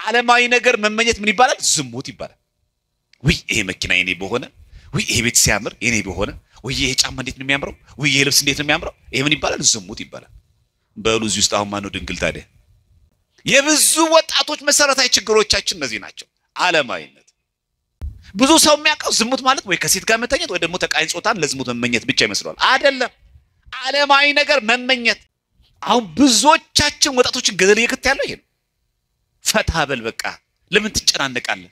ዓለማዊ ነገር መመኘት ምን ይባላል? ዝሙት ይባላል። ወይ ይሄ መኪና የኔ በሆነ፣ ወይ ይሄ ቤት ሲያምር የኔ በሆነ፣ ወይ ይሄ ጫማ እንዴት ነው የሚያምረው፣ ወይ ይሄ ልብስ እንዴት ነው የሚያምረው፣ ይሄ ምን ይባላል? ዝሙት ይባላል። በሉ እዚህ ውስጥ አሁን ማን ነው ድንግል ታዲያ? የብዙ ወጣቶች መሰረታዊ ችግሮቻችን እነዚህ ናቸው። ዓለማዊነት። ብዙ ሰው የሚያውቀው ዝሙት ማለት ወይ ከሴት ጋር መተኛት ወይ ደግሞ ተቃራኒ ጾታን ለዝሙት መመኘት ብቻ ይመስላል። አይደለም። ዓለማዊ ነገር መመኘት። አሁን ብዙዎቻችን ወጣቶችን ገደል እየከተ ያለው ይሄ ነው። ፈታ በል በቃ ለምን ትጨናነቃለህ?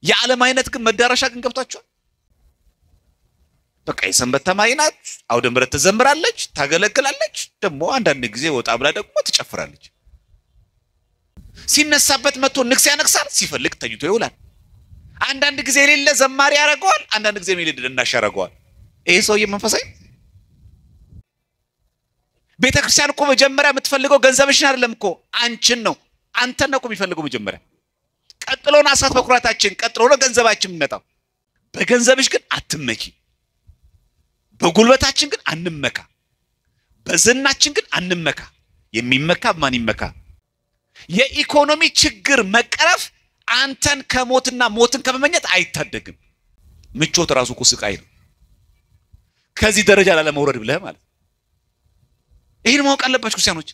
የዓለማዊነት ግን መዳረሻ ግን ገብቷቸዋል። በቃ የሰንበት ተማሪ ናት፣ አውደ ምሕረት ተዘምራለች፣ ታገለግላለች፣ ደግሞ አንዳንድ ጊዜ ወጣ ብላ ደግሞ ትጨፍራለች። ሲነሳበት መጥቶ ንክስ ያነክሳል፣ ሲፈልግ ተኝቶ ይውላል። አንዳንድ ጊዜ የሌለ ዘማሪ ያረጋዋል፣ አንዳንድ ጊዜ የሌለ ደናሽ ያረጋዋል። ይሄ ሰውዬ መንፈሳዊ ቤተክርስቲያን እኮ መጀመሪያ የምትፈልገው ገንዘብሽን አይደለም እኮ አንቺን ነው። አንተን ነው እኮ የሚፈልገው መጀመሪያ። ቀጥሎ ነው አሳት በኩራታችን፣ ቀጥሎ ነው ገንዘባችን የሚመጣው። በገንዘብሽ ግን አትመኪ። በጉልበታችን ግን አንመካ። በዝናችን ግን አንመካ። የሚመካ ማን ይመካ? የኢኮኖሚ ችግር መቀረፍ አንተን ከሞትና ሞትን ከመመኘት አይታደግም። ምቾት ራሱ እኮ ስቃይ ነው። ከዚህ ደረጃ ላለመውረድ ብለህ ማለት ይሄን ማወቅ አለባችሁ ክርስቲያኖች።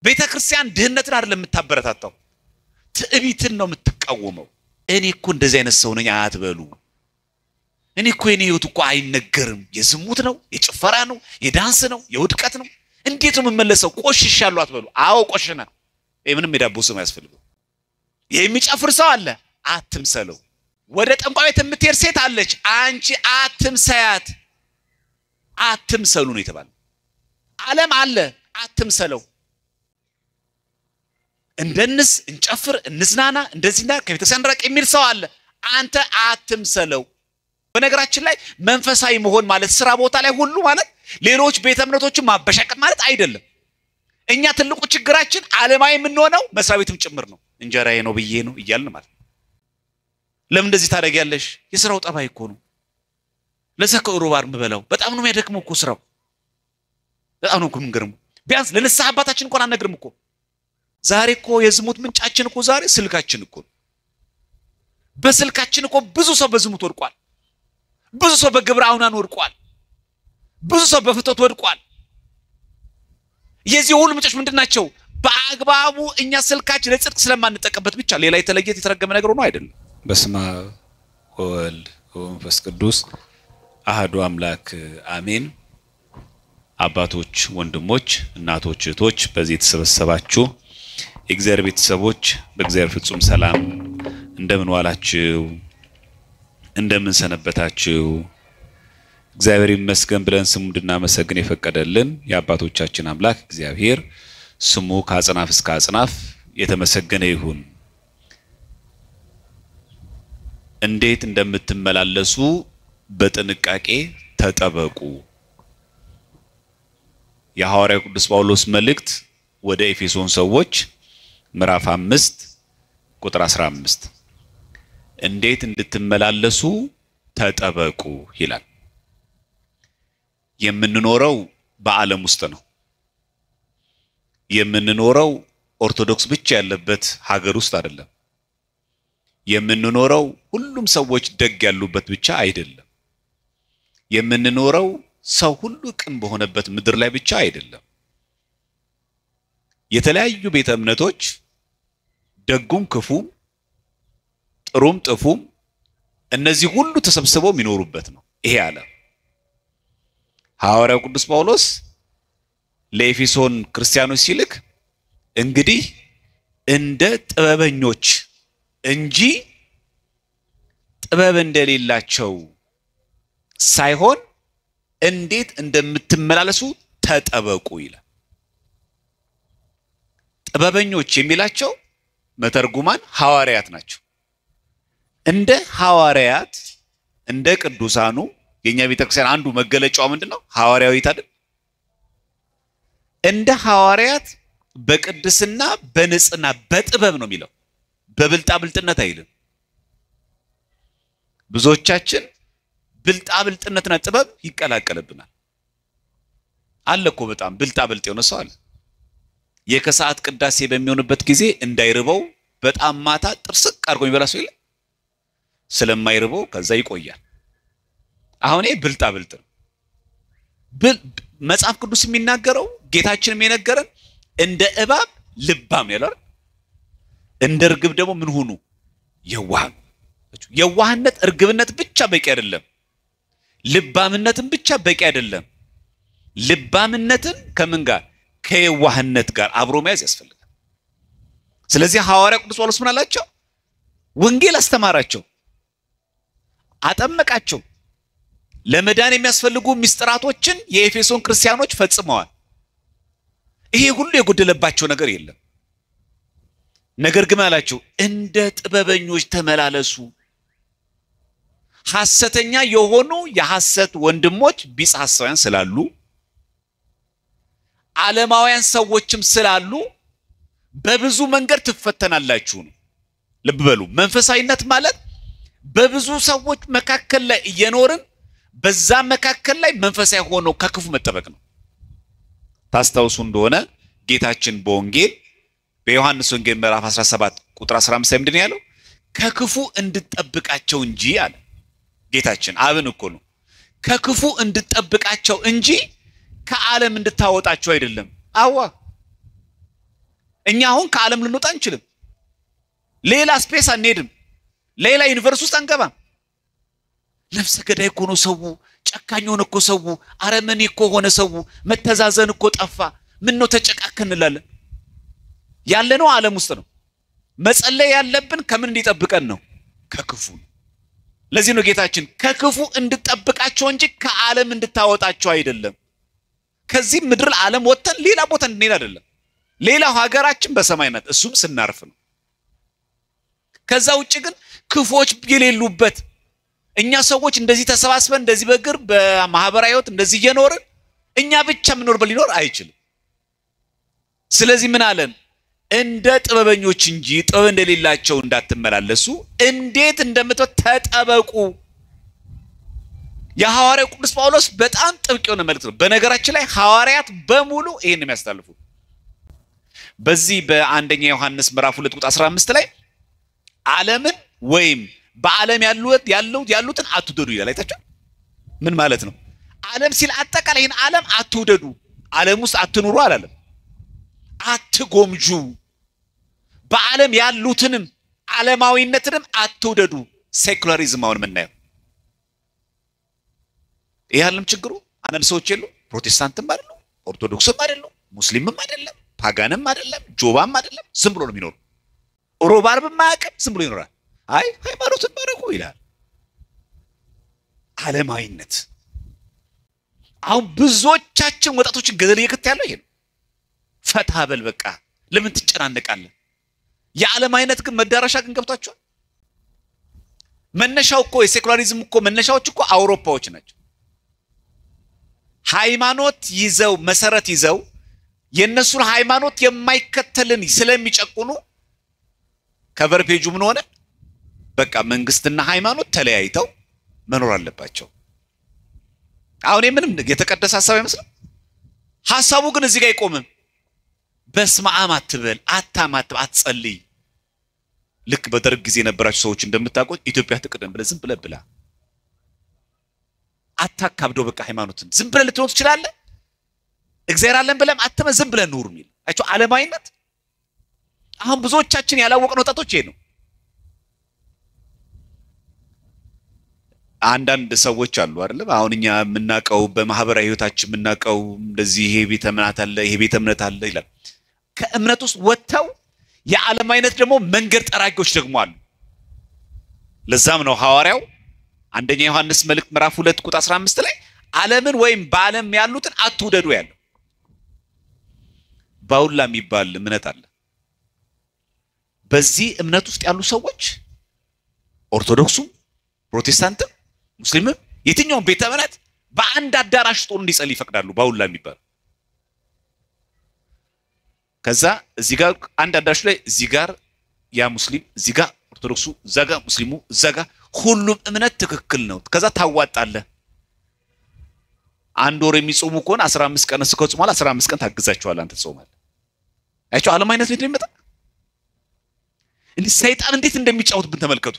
ቤተክርስቲያን ድህነትን አይደለም የምታበረታታው፣ ትዕቢትን ነው የምትቃወመው። እኔ እኮ እንደዚህ አይነት ሰው ነኝ አትበሉ። እኔ እኮ የኔ ህይወት እኮ አይነገርም። የዝሙት ነው፣ የጭፈራ ነው፣ የዳንስ ነው፣ የውድቀት ነው። እንዴት ነው የምመለሰው? ቆሽሻለሁ አትበሉ። አዎ ቆሽና። ይሄ ምንም የዳቦ ስም አያስፈልግም። የሚጨፍር ሰው አለ፣ አትምሰለው። ወደ ጠንቋይ ቤት የምትሄድ ሴት አለች፣ አንቺ አትምሰያት። አትምሰሉ ነው የተባለው። ዓለም አለ፣ አትምሰለው። እንደንስ እንጨፍር እንዝናና እንደዚህና ከቤተክርስቲያን ራቅ የሚል ሰው አለ፣ አንተ አትምሰለው። በነገራችን ላይ መንፈሳዊ መሆን ማለት ስራ ቦታ ላይ ሁሉ ማለት ሌሎች ቤተ እምነቶችን ማበሻቀጥ ማለት አይደለም። እኛ ትልቁ ችግራችን ዓለማዊ የምንሆነው መስሪያ ቤትም ጭምር ነው። እንጀራዬ ነው ብዬ ነው እያልን ማለት። ለምን እንደዚህ ታደርጊያለሽ? የሥራው ጠባይ እኮ ነው። ለሰከው ሮባር ምበላው በጣም ነው የሚያደክመው እኮ ስራው። በጣም ነው እኮ የምንገርመው። ቢያንስ ለንስሐ አባታችን እንኳን አንነግርም እኮ። ዛሬ እኮ የዝሙት ምንጫችን እኮ ዛሬ ስልካችን እኮ። በስልካችን እኮ ብዙ ሰው በዝሙት ወድቋል። ብዙ ሰው በግብረ አውናን ወድቋል። ብዙ ሰው በፍቶት ወድቋል። የዚህ ሁሉ ምንጮች ምንድናቸው? በአግባቡ እኛ ስልካችን ለጽድቅ ስለማንጠቀምበት ብቻ ሌላ የተለየ የተረገመ ነገር ሆኖ አይደለም። በስመ አብ ወወልድ ወመንፈስ ቅዱስ አሐዱ አምላክ አሜን። አባቶች፣ ወንድሞች፣ እናቶች፣ እህቶች በዚህ ተሰበሰባችሁ የእግዚአብሔር ቤተሰቦች በእግዚአብሔር ፍጹም ሰላም እንደምን ዋላችሁ? እንደምን ሰነበታችሁ? እግዚአብሔር ይመስገን ብለን ስሙ እንድናመሰግን የፈቀደልን የአባቶቻችን አምላክ እግዚአብሔር ስሙ ከአጽናፍ እስከ አጽናፍ የተመሰገነ ይሁን። እንዴት እንደምትመላለሱ በጥንቃቄ ተጠበቁ። የሐዋርያው ቅዱስ ጳውሎስ መልእክት ወደ ኤፌሶን ሰዎች ምዕራፍ 5 ቁጥር 15 እንዴት እንድትመላለሱ ተጠበቁ ይላል። የምንኖረው በዓለም ውስጥ ነው። የምንኖረው ኦርቶዶክስ ብቻ ያለበት ሀገር ውስጥ አይደለም። የምንኖረው ሁሉም ሰዎች ደግ ያሉበት ብቻ አይደለም። የምንኖረው ሰው ሁሉ ቅን በሆነበት ምድር ላይ ብቻ አይደለም። የተለያዩ ቤተ እምነቶች ደጉም ክፉም ጥሩም ጥፉም እነዚህ ሁሉ ተሰብስበው የሚኖሩበት ነው ይሄ ዓለም። ሐዋርያው ቅዱስ ጳውሎስ ለኤፌሶን ክርስቲያኖች ሲልክ እንግዲህ እንደ ጥበበኞች እንጂ ጥበብ እንደሌላቸው ሳይሆን እንዴት እንደምትመላለሱ ተጠበቁ ይላል። ጥበበኞች የሚላቸው መተርጉማን ሐዋርያት ናቸው። እንደ ሐዋርያት እንደ ቅዱሳኑ የኛ ቤተክርስቲያን አንዱ መገለጫው ምንድነው? ሐዋርያዊት አይደል? እንደ ሐዋርያት በቅድስና በንጽህና በጥበብ ነው የሚለው። በብልጣ ብልጥነት አይልም። ብዙዎቻችን ብልጣ ብልጥነትና ጥበብ ይቀላቀልብናል። አለኮ በጣም ብልጣ ብልጥ የሆነ ሰው አለ። የከሰዓት ቅዳሴ በሚሆንበት ጊዜ እንዳይርበው በጣም ማታ ጥርስቅ አድርጎ የሚበላ ሰው የለም ስለማይርበው ከዛ ይቆያል አሁን ብልጣ ብልጥ ነው መጽሐፍ ቅዱስ የሚናገረው ጌታችንም የነገረን እንደ እባብ ልባም ነው ያለው እንደ እርግብ ደግሞ ምን ሆኑ የዋህነት እርግብነት ብቻ በቂ አይደለም ልባምነትን ብቻ በቂ አይደለም ልባምነትን ከምን ጋር ከየዋህነት ጋር አብሮ መያዝ ያስፈልጋል ስለዚህ ሐዋርያ ቅዱስ ጳውሎስ ምን አላቸው ወንጌል አስተማራቸው አጠመቃቸው ለመዳን የሚያስፈልጉ ምስጢራቶችን የኤፌሶን ክርስቲያኖች ፈጽመዋል ይሄ ሁሉ የጎደለባቸው ነገር የለም ነገር ግን አላቸው እንደ ጥበበኞች ተመላለሱ ሐሰተኛ የሆኑ የሐሰት ወንድሞች ቢጽ ሐሳውያን ስላሉ ዓለማውያን ሰዎችም ስላሉ በብዙ መንገድ ትፈተናላችሁ ነው ልብ በሉ መንፈሳዊነት ማለት በብዙ ሰዎች መካከል ላይ እየኖርን በዛ መካከል ላይ መንፈሳዊ ሆኖ ከክፉ መጠበቅ ነው ታስታውሱ እንደሆነ ጌታችን በወንጌል በዮሐንስ ወንጌል ምዕራፍ 17 ቁጥር 15 ምንድን ያለው ከክፉ እንድትጠብቃቸው እንጂ አለ ጌታችን አብን እኮ ነው ከክፉ እንድትጠብቃቸው እንጂ ከዓለም እንድታወጣቸው አይደለም አዋ እኛ አሁን ከዓለም ልንወጣ አንችልም ሌላ ስፔስ አንሄድም ሌላ ዩኒቨርሲቲ ውስጥ አንገባም ነፍሰ ገዳይ እኮ ነው ሰው ጨካኝ ሆነ እኮ ሰው አረመኔ እኮ ሆነ ሰው መተዛዘን እኮ ጠፋ ምን ነው ተጨቃከን እንላለን ያለነው ዓለም ውስጥ ነው መጸለይ ያለብን ከምን እንዲጠብቀን ነው ከክፉ ለዚህ ነው ጌታችን ከክፉ እንድትጠብቃቸው እንጂ ከዓለም እንድታወጣቸው አይደለም ከዚህ ምድር ዓለም ወጥተን ሌላ ቦታ እንድንሄድ አይደለም ሌላው ሀገራችን በሰማይ ናት እሱም ስናርፍ ነው ከዛ ውጪ ግን ክፎች የሌሉበት እኛ ሰዎች እንደዚህ ተሰባስበን እንደዚህ በግር በማህበራዊ ህይወት እንደዚህ እየኖርን እኛ ብቻ ምንኖርበት ሊኖር አይችልም ስለዚህ ምን አለን እንደ ጥበበኞች እንጂ ጥበብ እንደሌላቸው እንዳትመላለሱ እንዴት ተጠበቁ የሐዋርያው ቅዱስ ጳውሎስ በጣም ጥብቅ የሆነ መልእክት ነው በነገራችን ላይ ሐዋርያት በሙሉ ይሄን የሚያስተላልፉ በዚህ በአንደኛ ዮሐንስ ምዕራፍ 2 ቁጥር 15 ላይ ዓለምን ወይም በዓለም ያሉትን አትውደዱ ይላል አይታችሁ ምን ማለት ነው ዓለም ሲል አጠቃላይ ይሄን ዓለም አትውደዱ ዓለም ውስጥ አትኑሩ አላለም አትጎምጁ በዓለም ያሉትንም ዓለማዊነትንም አትውደዱ ሴኩላሪዝም አሁን ምናየው ይሄንም ችግሩ አንዳንድ ሰዎች የሉ ፕሮቴስታንትም አይደለም ኦርቶዶክስም አይደለም ሙስሊምም አይደለም ፓጋንም አይደለም ጆባም አይደለም ዝም ብሎ ነው የሚኖር ሮባርብም ማያቀም ዝም ብሎ ይኖራል አይ ሃይማኖትን ባረኩ ይላል ዓለማዊነት አሁን ብዙዎቻችን ወጣቶችን ገደል እየከተ ያለው ይሄ ነው ፈታ በል በቃ ለምን ትጨናነቃለህ የዓለማዊነት ግን መዳረሻ ግን ገብታችኋል መነሻው እኮ የሴኩላሪዝም እኮ መነሻዎች እኮ አውሮፓዎች ናቸው ሃይማኖት ይዘው መሰረት ይዘው የነሱን ሃይማኖት የማይከተልን ስለሚጨቁኑ ከቨር ፔጁ ምን ሆነ በቃ መንግስትና ሃይማኖት ተለያይተው መኖር አለባቸው አሁን ምንም የተቀደሰ ሐሳብ አይመስልም ሐሳቡ ግን እዚህ ጋር አይቆምም በስመ አብ አትበል አታማትብ አትጸልይ ልክ በደርግ ጊዜ የነበራችሁ ሰዎች እንደምታውቁት ኢትዮጵያ ትቅደም ብለ ዝም ብለ አታካብደው በቃ ሃይማኖትን ዝም ብለ ልትኖር ትችላለህ እግዚአብሔር አለን ብለም አትመ ዝም ብለ ኑር ሚል አይቶ ዓለማዊነት አሁን ብዙዎቻችን ያላወቅነው ወጣቶች ይሄ ነው አንዳንድ ሰዎች አሉ አይደል አሁን እኛ የምናቀው በማህበራዊ ህይወታችን የምናቀው እንደዚህ ይሄ ቤተ እምነት አለ ይሄ ቤተ እምነት አለ ይላል ከእምነት ውስጥ ወጥተው የዓለማዊነት ደግሞ መንገድ ጠራጊዎች ደግሞ አሉ ለዛም ነው ሐዋርያው አንደኛ ዮሐንስ መልእክት ምዕራፍ 2 ቁጥር 15 ላይ ዓለምን ወይም በዓለም ያሉትን አትውደዱ ያለው ባውላ የሚባል እምነት አለ በዚህ እምነት ውስጥ ያሉ ሰዎች ኦርቶዶክሱም ፕሮቴስታንትም ሙስሊምም የትኛውም ቤተ እምነት በአንድ አዳራሽ ጦር እንዲጸልይ ይፈቅዳሉ ባውላ የሚባል ከዛ እዚህ ጋር አንድ አዳራሽ ላይ እዚህ ጋር ያ ሙስሊም እዚህ ጋር ኦርቶዶክሱ እዛ ጋር ሙስሊሙ እዛ ጋር ሁሉም እምነት ትክክል ነው ከዛ ታዋጣለህ አንድ ወር የሚጾሙ ከሆነ 15 ቀን እስከጾማል 15 ቀን ታግዛቸዋል አንተ ጾማል አይቶ ዓለማዊነት ነው የሚመጣ ሰይጣን እንዴት እንደሚጫወትብን ተመልከቱ።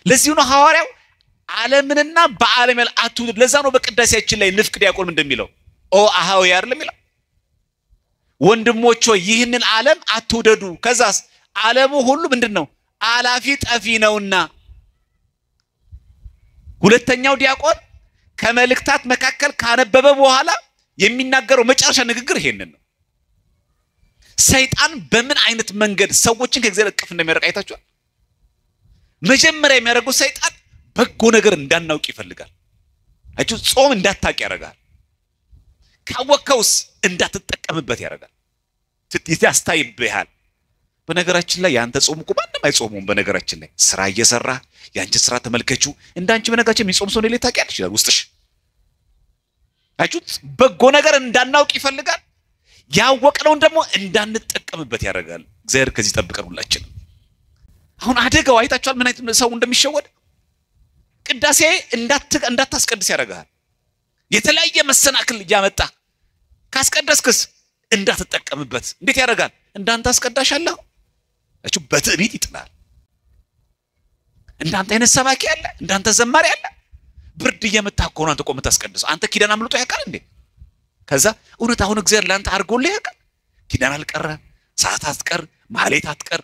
ለዚህ ነው ሐዋርያው ዓለምንና በዓለም ያለ አትውደዱ። ለዛ ነው በቅዳሴያችን ላይ ንፍቅ ዲያቆን እንደሚለው ኦ አሃው አይደለም ይላል። ወንድሞች ሆይ ይህንን ዓለም አትውደዱ። ከዛስ ዓለሙ ሁሉ ምንድነው? አላፊ ጠፊ ነውና። ሁለተኛው ዲያቆን ከመልእክታት መካከል ካነበበ በኋላ የሚናገረው መጨረሻ ንግግር ይሄንን ነው። ሰይጣን በምን አይነት መንገድ ሰዎችን ከእግዚአብሔር እቅፍ እንደሚያርቅ አይታችኋል? መጀመሪያ የሚያደርገው ሰይጣን በጎ ነገር እንዳናውቅ ይፈልጋል። አጭ ጾም እንዳታውቅ ያደርጋል። ካወከውስ እንዳትጠቀምበት ያደርጋል። ያስታይብሃል። በነገራችን ላይ ያንተ ጾም እኮ ማንም አይጾሙም። በነገራችን ላይ ስራ እየሰራ ያንቺ ስራ ተመልከቹ። እንዳንቺ በነገራችን የሚጾም ሰው ነው ታውቂያለሽ ይላል ውስጥሽ። አጭ በጎ ነገር እንዳናውቅ ይፈልጋል። ያወቅነውን ደግሞ እንዳንጠቀምበት ያደርጋል። እግዚአብሔር ከዚህ ጠብቀን ሁላችን። አሁን አደጋው አይታችኋል ምን አይነት ሰው እንደሚሸወድ። ቅዳሴ እንዳታስቀድስ ያደርጋል። የተለያየ መሰናክል ያመጣ ካስቀደስክስ እንዳትጠቀምበት እንዴት ያደርጋል? እንዳንተ አስቀዳሻለሁ እቺ በትዕቢት ይጥላል። እንዳንተ አይነት ሰባኪ ያለ እንዳንተ ዘማሪ ያለ ብርድ እየመታህ ነው አንተ ቆም ታስቀድስ። አንተ ኪዳን አምልጦ ያውቃል እንዴ? ከዛ እውነት አሁን እግዚአብሔር ላንተ አርጎልህ ያውቃል? ኪዳን አልቀረ ሰዓት አትቀር ማህሌት አትቀር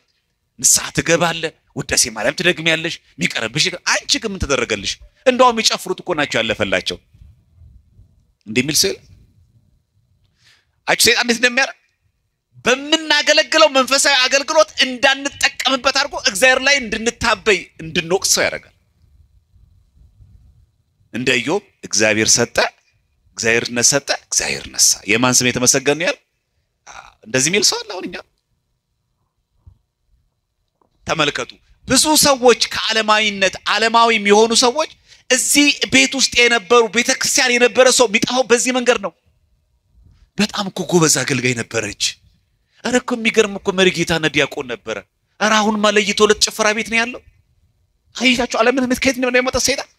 ንስሐ ትገባለህ ውዳሴ ማርያም ትደግሚያለሽ ሚቀርብሽ። አንቺ ግን ምን ተደረገልሽ? እንደው የሚጨፍሩት እኮ ናቸው ያለፈላቸው እንደሚል ሲል አጭ ሰይጣን እንዴት እንደሚያደርግ በመናገለግለው መንፈሳዊ አገልግሎት እንዳንጠቀምበት አድርጎ እግዚአብሔር ላይ እንድንታበይ እንድንወቅሰው ያደርጋል። እንደ ኢዮብ እግዚአብሔር ሰጠ እግዚአብሔር ነሰጠ እግዚአብሔር ነሳ የማን ስም የተመሰገነ ያል እንደዚህ ሚል ሰው አሁን እኛ ተመልከቱ። ብዙ ሰዎች ከዓለማዊነት ዓለማዊ የሚሆኑ ሰዎች እዚህ ቤት ውስጥ የነበሩ ቤተክርስቲያን የነበረ ሰው የሚጣው በዚህ መንገድ በጣም እኮ ጎበዝ አገልጋይ ነበረች። አረኮ የሚገርም እኮ መሪጌታና ዲያቆን ነበረ። አሁን ማለይቶ ለጭፈራ ቤት ነው ያለው። አይታችሁ ዓለምን ከየት ነው የመጣው ሰይጣን?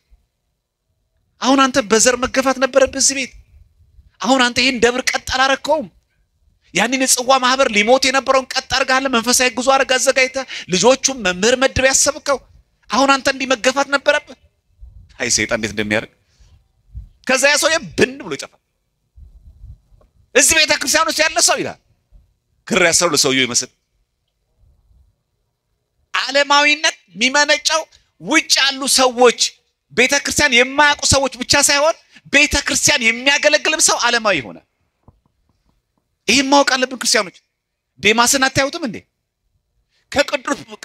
አሁን አንተ በዘር መገፋት ነበረብህ እዚህ ቤት። አሁን አንተ ይሄን ደብር ቀጥ አላረከውም። ያንን የጽዋ ማህበር ሊሞት የነበረውን ቀጥ አርጋለ መንፈሳዊ ጉዞ አርጋ አዘጋጅተ ልጆቹም መምህር መድብ ያሰብከው። አሁን አንተ እንዲ መገፋት ነበረብህ። አይ ሰይጣን እንዴት እንደሚያርግ ከዛ ያ ሰው ብን ብሎ ይጠፋል። እዚህ ቤተ ክርስቲያን ውስጥ ያለ ሰው ይላል ክር ያሰሩ ለሰውየው ይመስል። ዓለማዊነት የሚመነጨው ውጭ ያሉ ሰዎች ቤተ ክርስቲያን የማያውቁ ሰዎች ብቻ ሳይሆን ቤተ ክርስቲያን የሚያገለግልም ሰው ዓለማዊ ይሆናል። ይሄን ማወቅ አለብን ክርስቲያኖች። ዴማስን አታዩትም እንዴ?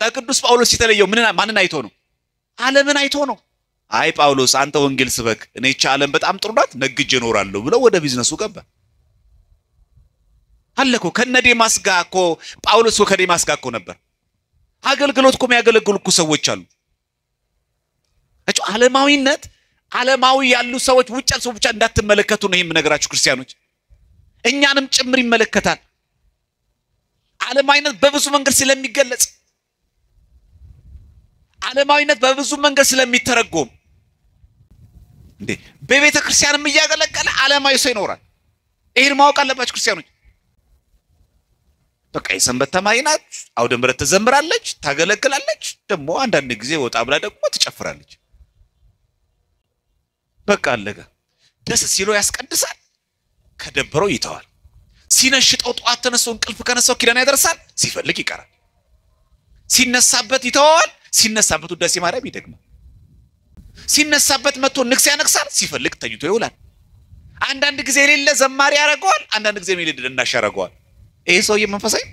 ከቅዱስ ጳውሎስ የተለየው ማንን አይቶ ነው? ዓለምን አይቶ ነው። አይ ጳውሎስ አንተ ወንጌል ስበክ እኔ እቺ ዓለም በጣም ጥሩ ናት ነግጄ እኖራለሁ ብሎ ወደ ቢዝነሱ ገባ። አለኮ ከነዴማስ ጋር እኮ ጳውሎስ ከዴማስ ጋር እኮ ነበር። አገልግሎት እኮ የሚያገለግሉ እኮ ሰዎች አሉ። እቺ ዓለማዊነት ዓለማዊ ያሉ ሰዎች ውጭ ያሉ ሰዎች ብቻ እንዳትመለከቱ ነው ይሄን ነገራችሁ ክርስቲያኖች። እኛንም ጭምር ይመለከታል። ዓለማዊነት በብዙ መንገድ ስለሚገለጽ ዓለማዊነት በብዙ መንገድ ስለሚተረጎም እንዴ በቤተ ክርስቲያንም እያገለገለ ዓለማዊ ሰው ይኖራል። ይሄን ማወቅ አለባችሁ ክርስቲያኖች። በቃ የሰንበት ተማሪ ናት፣ አውደ ምሕረት ተዘምራለች፣ ታገለግላለች፣ ደግሞ አንዳንድ ጊዜ ወጣ ብላ ደግሞ ትጨፍራለች። በቃ አለጋ ደስ ሲለው ያስቀድሳል፣ ከደበረው ይተዋል። ሲነሽጠው ጧት ተነስቶ እንቅልፍ ከነሳው ኪዳን ያደርሳል፣ ሲፈልግ ይቀራል። ሲነሳበት ይተዋል፣ ሲነሳበት ውዳሴ ማርያም ይደግማል። ሲነሳበት መጥቶ ንግስ ያነክሳል፣ ሲፈልግ ተኝቶ ይውላል። አንዳንድ ጊዜ የሌለ ዘማሪ ያረጋዋል፣ አንዳንድ ጊዜ የሌለ ደናሽ ያረጋዋል። ይሄ ሰውዬ መንፈሳዊ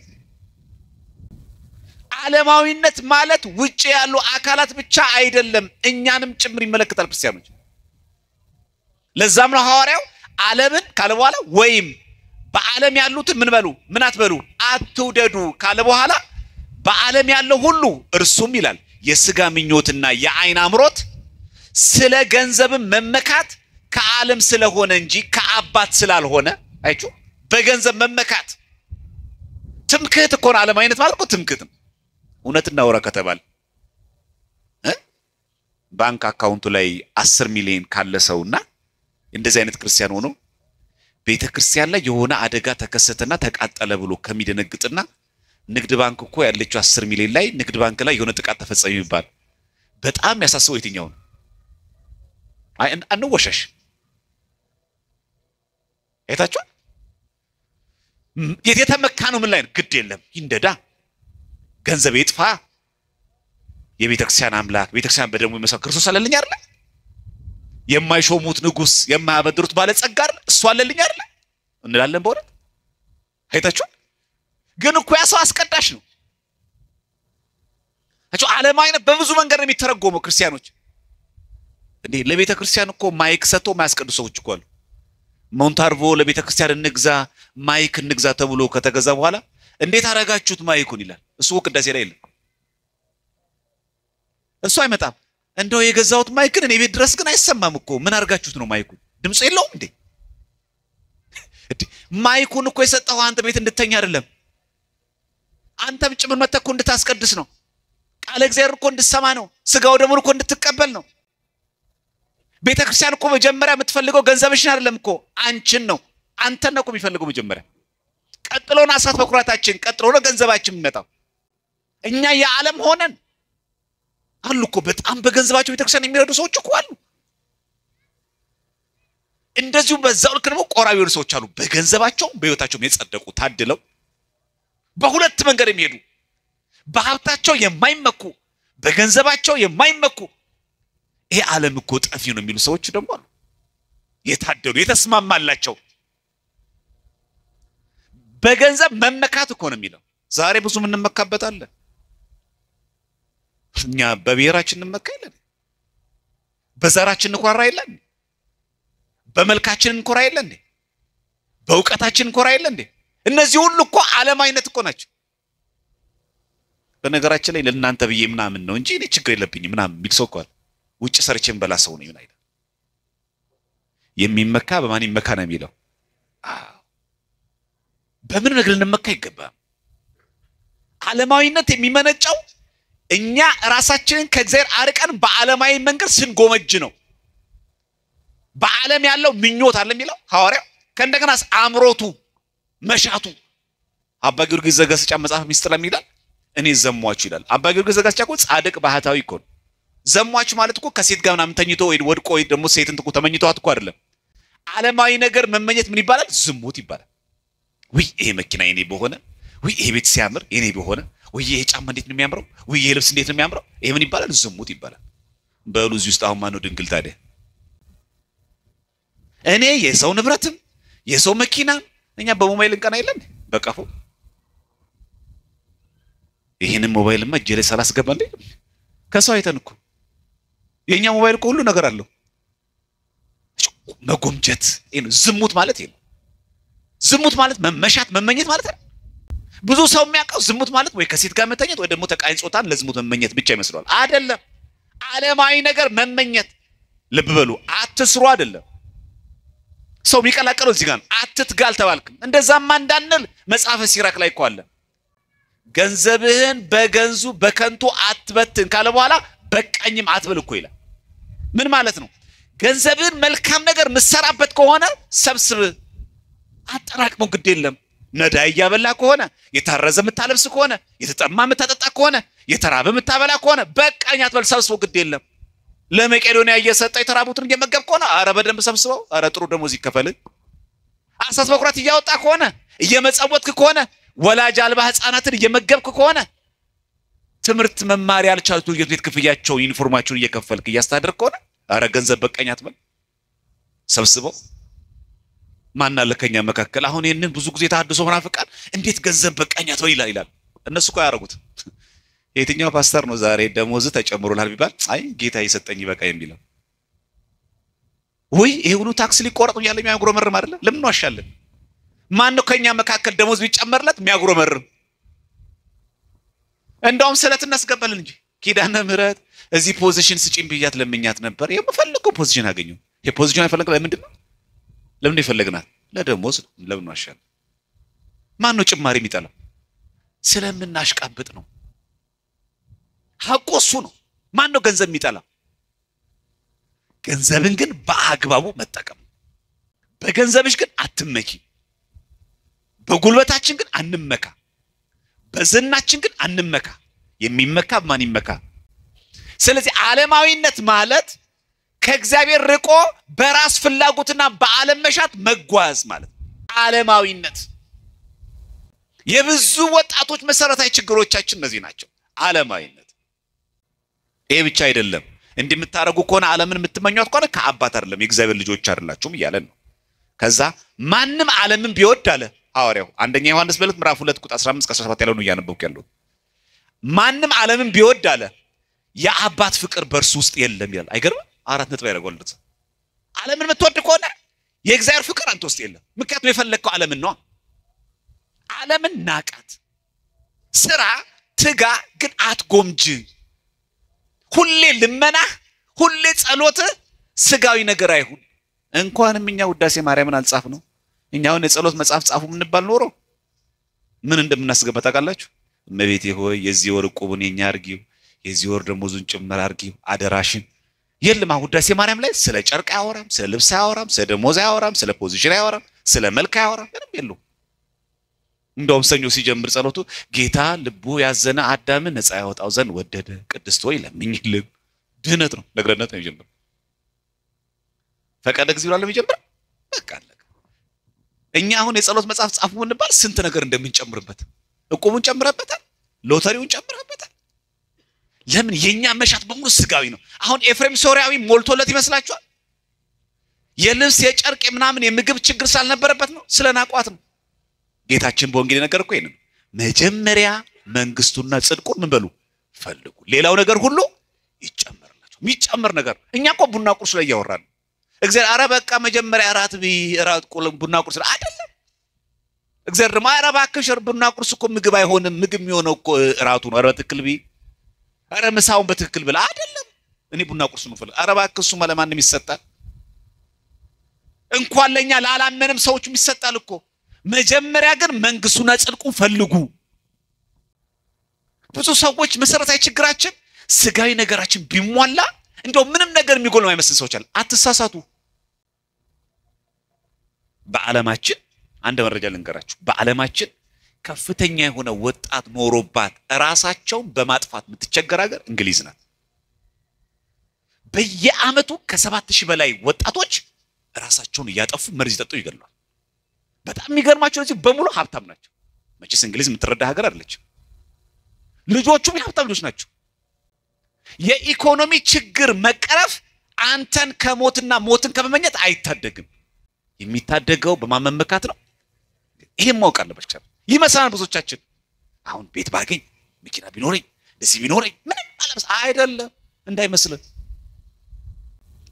ዓለማዊነት ማለት ውጪ ያሉ አካላት ብቻ አይደለም እኛንም ጭምር ይመለከታል ክርስቲያኖች። ለዛም ነው ሐዋርያው ዓለምን ካለ በኋላ ወይም በዓለም ያሉትን ምን በሉ ምን አትበሉ አትውደዱ ካለ በኋላ በዓለም ያለው ሁሉ እርሱም ይላል የሥጋ ምኞትና የዓይን አምሮት ስለ ገንዘብም መመካት ከዓለም ስለሆነ እንጂ ከአባት ስላልሆነ። አይቹ በገንዘብ መመካት ትምክህት እኮ ነው። ዓለማዊነት ማለት እኮ ትምክህት ነው። እውነትና ወራ ከተባለ ባንክ አካውንቱ ላይ 10 ሚሊዮን ካለ ሰውና እንደዚህ አይነት ክርስቲያን ሆኖ ቤተ ክርስቲያን ላይ የሆነ አደጋ ተከሰተና ተቃጠለ ብሎ ከሚደነግጥና ንግድ ባንክ እኮ ያለችው 10 ሚሊዮን ላይ ንግድ ባንክ ላይ የሆነ ጥቃት ተፈጸመ ይባል በጣም ያሳስበው የትኛው ነው? አይ አንወሸሽ አይታችሁ የተመካ ነው ምን ላይ ነው? ግድ የለም ይንደዳ ገንዘብ ይጥፋ የቤተክርስቲያን አምላክ ቤተክርስቲያን በደሙ ይመሰክር ክርስቶስ አለልኝ አይደል? የማይሾሙት ንጉስ የማያበድሩት ባለጸጋ አይደል? እሱ አለልኝ አይደል እንላለን በእውነት አይታችሁ። ግን እኮ ያ ሰው አስቀዳሽ ነው። አቹ ዓለማዊነ በብዙ መንገድ ነው የሚተረጎመው። ክርስቲያኖች እንዴ ለቤተ ክርስቲያን እኮ ማይክ ሰጥቶ ማያስቀድሱ ሰዎች እኮ አሉ። ሞንታርቮ ለቤተ ክርስቲያን እንግዛ ማይክ እንግዛ ተብሎ ከተገዛ በኋላ እንዴት አረጋችሁት ማይኩን ይላል። እሱ ቅዳሴ ላይ የለም። እሱ አይመጣም። እንደው የገዛውት ማይክ ግን እኔ ቤት ድረስ ግን አይሰማም እኮ ምን አርጋችሁት ነው ማይኩ? ድምጽ የለውም እንዴ? ማይኩን እኮ የሰጠው አንተ ቤት እንድተኛ አይደለም። አንተም ጭምር መተኮ እንድታስቀድስ ነው። ቃለ እግዚአብሔር እኮ እንድትሰማ ነው። ስጋው ደሙን እኮ እንድትቀበል ነው። ቤተ ክርስቲያን እኮ መጀመሪያ የምትፈልገው ገንዘብሽን አይደለም እኮ አንቺን ነው። አንተን ነው እኮ የሚፈልገው መጀመሪያ። ቀጥሎ ነው አሳት በኩራታችን፣ ቀጥሎ ነው ገንዘባችን የሚመጣው። እኛ የዓለም ሆነን አሉ እኮ በጣም በገንዘባቸው ቤተ ክርስቲያን የሚረዱ ሰዎች እኮ አሉ። እንደዚሁ በዛው ልክ ደግሞ ቆራቢ የሆኑ ሰዎች አሉ። በገንዘባቸው በህይወታቸው የጸደቁ ታድለው በሁለት መንገድ የሚሄዱ በሀብታቸው የማይመኩ በገንዘባቸው የማይመኩ ይሄ ዓለም እኮ ጠፊ ነው የሚሉ ሰዎች ደግሞ አሉ። የታደሉ የተስማማላቸው በገንዘብ መመካት እኮ ነው የሚለው። ዛሬ ብዙ ምን እንመካበታለን? እኛ በብሔራችን እንመካለን፣ በዘራችን እንኮራ የለን፣ በመልካችን እንኮራ የለን፣ በእውቀታችን እንኮራ የለን። እነዚህ ሁሉ እኮ ዓለማዊነት እኮ ናቸው። በነገራችን ላይ ለእናንተ ብዬ ምናምን ነው እንጂ እኔ ችግር የለብኝም ምናምን ቢል ሰው እኮ አለ። ውጭ ሰርቼን በላ ሰው ነው ይላል። የሚመካ በማን ይመካ ነው የሚለው? በምን ነገር ልንመካ ይገባል? ዓለማዊነት የሚመነጨው እኛ ራሳችንን ከእግዚአብሔር አርቀን በዓለማዊ መንገድ ስንጎመጅ ነው። በዓለም ያለው ምኞት አለ የሚለው ሐዋርያው ከእንደገና አምሮቱ መሻቱ አባ ጊዮርጊስ ዘጋስጫ መጽሐፍ ሚስጥር ለሚላል እኔ ዘሟችሁ ይላል። አባ ጊዮርጊስ ዘጋስጫ እኮ ጻድቅ ባህታዊ እኮ ነው። ዘሟችሁ ማለት እኮ ከሴት ጋር ምናምን ተኝቶ ወይ ወድቆ ወይ ደግሞ ሴትን እኮ ተመኝቷት እኮ አይደለም። ዓለማዊ ነገር መመኘት ምን ይባላል? ዝሙት ይባላል። ወይ ይሄ መኪና የኔ በሆነ፣ ወይ ይሄ ቤት ሲያምር የኔ በሆነ፣ ወይ ይሄ ጫማ እንዴት ነው የሚያምረው፣ ወይ ይሄ ልብስ እንዴት ነው የሚያምረው፣ ይሄ ምን ይባላል? ዝሙት ይባላል። በሉ እዚህ ውስጥ አሁን ማን ነው ድንግል ታዲያ? እኔ የሰው ንብረትም የሰው መኪና እኛ በሞባይል እንቀና የለን በቀፎ ይሄንን ሞባይልማ እጄ ላይ ሳላስገባ እንዴ ከሰው አይተን እኮ የኛ ሞባይል እኮ ሁሉ ነገር አለው። መጎምጀት ይሄ ነው ዝሙት ማለት። ይሄ ዝሙት ማለት መመሻት መመኘት ማለት ነው። ብዙ ሰው የሚያውቀው ዝሙት ማለት ወይ ከሴት ጋር መተኘት ወይ ደግሞ ተቃራኒ ጾታን ለዝሙት መመኘት ብቻ ይመስላል። አይደለም። ዓለማዊ ነገር መመኘት ልብ በሉ አትስሩ አይደለም። ሰው የሚቀላቀለው እዚህ ጋር አትትጋል ተባልክም። እንደዛማ እንዳንል መጽሐፈ ሲራክ ላይ እኮ አለ ገንዘብህን በገንዙ በከንቱ አትበትን ካለ በኋላ በቃኝም አትበል እኮ ይላል። ምን ማለት ነው? ገንዘብህን መልካም ነገር ምሰራበት ከሆነ ሰብስብ አጠራቅመው ግድ የለም። ነዳይ ያበላ ከሆነ የታረዘ ምታለብስ ከሆነ የተጠማ ምታጠጣ ከሆነ የተራበ ምታበላ ከሆነ በቃኝ አትበል ሰብስበው ግድ የለም። ለመቄዶንያ እየሰጠ የተራቡትን እየመገብ ከሆነ አረ በደንብ ሰብስበው አረ ጥሩ ደሞዝ ይከፈል። አሳስ በኩራት እያወጣ ከሆነ እየመጸወትክ ከሆነ ወላጅ አልባ ህፃናትን እየመገብክ ከሆነ ትምህርት መማር ያልቻሉት የቤት ክፍያቸው ዩኒፎርማቸውን እየከፈልክ እያስተዳደርክ ከሆነ አረ ገንዘብ በቃኝ አትበል ሰብስበው። ማን አለ ከኛ መካከል አሁን ይሄንን ብዙ ጊዜ ታድሶ መናፍቃን እንዴት ገንዘብ በቃኝ አትበል ይላል። እነሱ እኮ ያረጉት የትኛው ፓስተር ነው ዛሬ ደሞዝ ተጨምሮላል ቢባል አይ ጌታ ይሰጠኝ በቃ የሚለው? ወይ ይሄ ሁሉ ታክስ ሊቆረጥ ነው ያለ የሚያጉረመርም አይደለ? ለምን ዋሻለን? ማን ነው ከኛ መካከል ደሞዝ ቢጨመርለት የሚያጉረመርም? እንደውም ሰለት እናስገባለን እንጂ ኪዳነ ምህረት እዚህ ፖዚሽን ስጪኝ ብያት ለምኛት ነበር የምፈልገው ፖዚሽን አገኘው። ይሄ ፖዚሽን አይፈልግ ለምንድን ነው? ለምን ይፈልግናል? ለደሞዝ ነው። ለምን ዋሻለን? ማን ነው ጭማሪ የሚጠላው? ስለምናሽቃብጥ ነው። ሐቆሱ ነው። ማን ነው ገንዘብ የሚጠላ? ገንዘብን ግን በአግባቡ መጠቀም። በገንዘብሽ ግን አትመኪ። በጉልበታችን ግን አንመካ። በዝናችን ግን አንመካ። የሚመካ ማን ይመካ? ስለዚህ ዓለማዊነት ማለት ከእግዚአብሔር ርቆ በራስ ፍላጎትና በዓለም መሻት መጓዝ ማለት ዓለማዊነት። የብዙ ወጣቶች መሰረታዊ ችግሮቻችን እነዚህ ናቸው። ዓለማዊነት። ይሄ ብቻ አይደለም። እንደምታረጉ ከሆነ ዓለምን የምትመኙት ከሆነ ከአባት አይደለም የእግዚአብሔር ልጆች አይደላችሁም እያለን ነው። ከዛ ማንም ዓለምን ቢወድ አለ ሐዋርያው አንደኛ ዮሐንስ መልእክት ምዕራፍ 2 ቁጥር 15-17 ያለው ነው ያነበብኩ ያለው። ማንም ዓለምን ቢወድ አለ የአባት ፍቅር በእርሱ ውስጥ የለም ይላል። አይገርም? አራት ነጥብ ያደርጋል። ዓለምን የምትወድ ከሆነ የእግዚአብሔር ፍቅር አንተ ውስጥ የለም። ምክንያቱም የፈለግከው ዓለምን ነው። ዓለምን ናቃት። ስራ ትጋ፣ ግን አትጎምጅ። ሁሌ ልመናህ፣ ሁሌ ጸሎትህ ስጋዊ ነገር አይሁን። እንኳንም እኛ ውዳሴ ማርያምን አልጻፍ ነው እኛውን የጸሎት መጽሐፍ ጻፉ ምንባል ኖሮ ምን እንደምናስገባ ታውቃላችሁ? እመቤቴ ሆይ የዚህ ወር ዕቁቡን የኛ አርጊው፣ የዚህ ወር ደሞዙን ጭምር አርጊው አደራሽን። የለም ውዳሴ ማርያም ላይ ስለ ጨርቅ አያወራም፣ ስለ ልብስ አያወራም፣ ስለ ደሞዝ አያወራም፣ ስለ ፖዚሽን አያወራም፣ ስለ መልክ አያወራም። ምንም የለው። እንደውም ሰኞ ሲጀምር ጸሎቱ ጌታ ልቡ ያዘነ አዳምን ነፃ ያወጣው ዘንድ ወደደ፣ ቅድስት ሆይ ለምኝልን። ድህነት ነው፣ ለግረነት ነው የሚጀምረው። ፈቀደ እግዚአብሔር አለ የሚጀምረው። በቃ አለቀ። እኛ አሁን የጸሎት መጽሐፍ ጻፉ እንባል ስንት ነገር እንደምንጨምርበት፣ ዕቁቡን ጨምረበታል፣ ሎተሪውን ጨምረበታል። ለምን? የኛ መሻት በሙሉ ስጋዊ ነው። አሁን ኤፍሬም ሶሪያዊ ሞልቶለት ይመስላችኋል? የልብስ የጨርቅ ምናምን የምግብ ችግር ሳልነበረበት ነው፣ ስለናቋት ነው። ጌታችን በወንጌል ነገር እኮ ይሄን መጀመሪያ መንግስቱና ጽድቁን ምን በሉ ፈልጉ፣ ሌላው ነገር ሁሉ ይጨመርላችሁ። የሚጨመር ነገር እኛ እኮ ቡና ቁርስ ላይ ያወራን እግዚአብሔር አረ በቃ መጀመሪያ እራት ቡና ቁርስ አይደለም። እግዚአብሔር ደግሞ አረ እባክሽ ቡና ቁርስ እኮ ምግብ አይሆንም፣ ምግብ የሚሆነው እኮ እራቱ ነው። አረ በትክክል ቢ አረ ምሳውን በትክክል ብላ አይደለም። እኔ ቡና ቁርስ ነው ፈልግ። አረ እባክህ እሱ ለማንም ይሰጣል፣ እንኳን ለኛ ላላመንም ሰዎችም ይሰጣል እኮ። መጀመሪያ ግን መንግስቱና ጽድቁን ፈልጉ። ብዙ ሰዎች መሰረታዊ ችግራችን ስጋዊ ነገራችን ቢሟላ እንደው ምንም ነገር የሚጎል የማይመስል ሰዎች አሉ። አትሳሳቱ። በዓለማችን አንድ መረጃ ልንገራችሁ። በዓለማችን ከፍተኛ የሆነ ወጣት ኖሮባት ራሳቸውን በማጥፋት የምትቸገር ሀገር እንግሊዝ ናት። በየአመቱ ከ7000 በላይ ወጣቶች ራሳቸውን እያጠፉ መርዝ ይጠጡ ይገላሉ። በጣም የሚገርማቸው እዚህ በሙሉ ሀብታም ናቸው። መቼስ እንግሊዝ የምትረዳ ሀገር አይደለችም። ልጆቹም የሀብታም ልጆች ናቸው። የኢኮኖሚ ችግር መቀረፍ አንተን ከሞትና ሞትን ከመመኘት አይታደግም። የሚታደገው በማመመካት ነው። ይሄን ማወቅ አለባችሁ። ይመስላል ብዙዎቻችን አሁን ቤት ባገኝ መኪና ቢኖረኝ ደስ ቢኖረኝ ምንም ማለት አይደለም፣ እንዳይመስልን።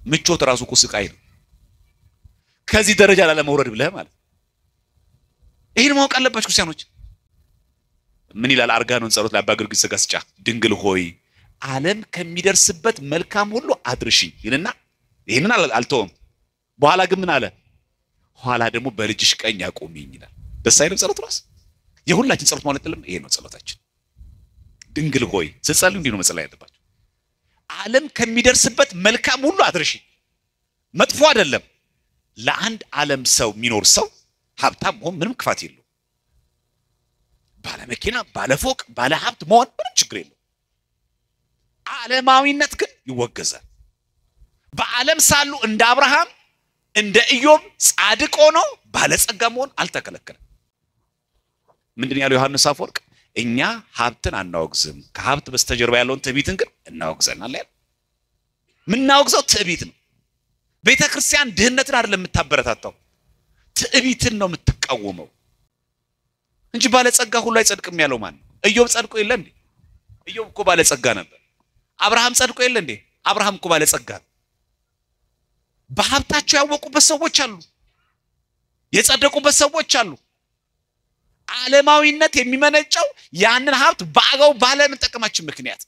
ምቾት ራሱ እኮ ስቃይ ነው። ከዚህ ደረጃ ላለመውረድ ብለህ ማለት ይሄን ማወቅ አለባችሁ ክርስቲያኖች። ምን ይላል አርጋኖን ጸሎት ላይ አባ ጊዮርጊስ ዘጋስጫ? ድንግል ሆይ ዓለም ከሚደርስበት መልካም ሁሉ አድርሽኝ ይልና ይሄንን አልተውም። በኋላ ግን ምን አለ? ኋላ ደግሞ በልጅሽ ቀኝ አቆሚኝ ይላል። ደስ አይልም? ጸሎት ራስ የሁላችን ጸሎት ማለት አይደለም? ይሄ ነው ጸሎታችን። ድንግል ሆይ ስትጸልዩ እንዲህ ነው መጸለይ ያለባችሁ። ዓለም ከሚደርስበት መልካም ሁሉ አድርሽኝ። መጥፎ አይደለም። ለአንድ ዓለም ሰው የሚኖር ሰው ሀብታም መሆን ምንም ክፋት የለው። ባለ መኪና፣ ባለ ፎቅ፣ ባለ ሀብት መሆን ምንም ችግር የለው። ዓለማዊነት ግን ይወገዛል። በዓለም ሳሉ እንደ አብርሃም እንደ ኢዮብ ጻድቅ ሆኖ ባለጸጋ መሆን አልተከለከለም። ምንድን ያለው ዮሐንስ አፈወርቅ? እኛ ሀብትን አናወግዝም፣ ከሀብት በስተጀርባ ያለውን ትዕቢትን ግን እናወግዘናለን። ምናወግዘው ትዕቢት ነው። ቤተክርስቲያን ድህነትን አይደለም የምታበረታታው፣ ትዕቢትን ነው የምትቃወመው እንጂ ባለጸጋ ሁሉ አይጸድቅም ያለው ማን ነው? ኢዮብ ጸድቆ የለ እንዴ? ኢዮብ እኮ ባለጸጋ ነበር። አብርሃም ጸድቆ የለ እንዴ? አብርሃም እኮ ባለጸጋ ነው። በሀብታቸው ያወቁበት ሰዎች አሉ፣ የጸደቁበት ሰዎች አሉ። ዓለማዊነት የሚመነጨው ያንን ሀብት በአግባቡ ባለመጠቀማችን ምክንያት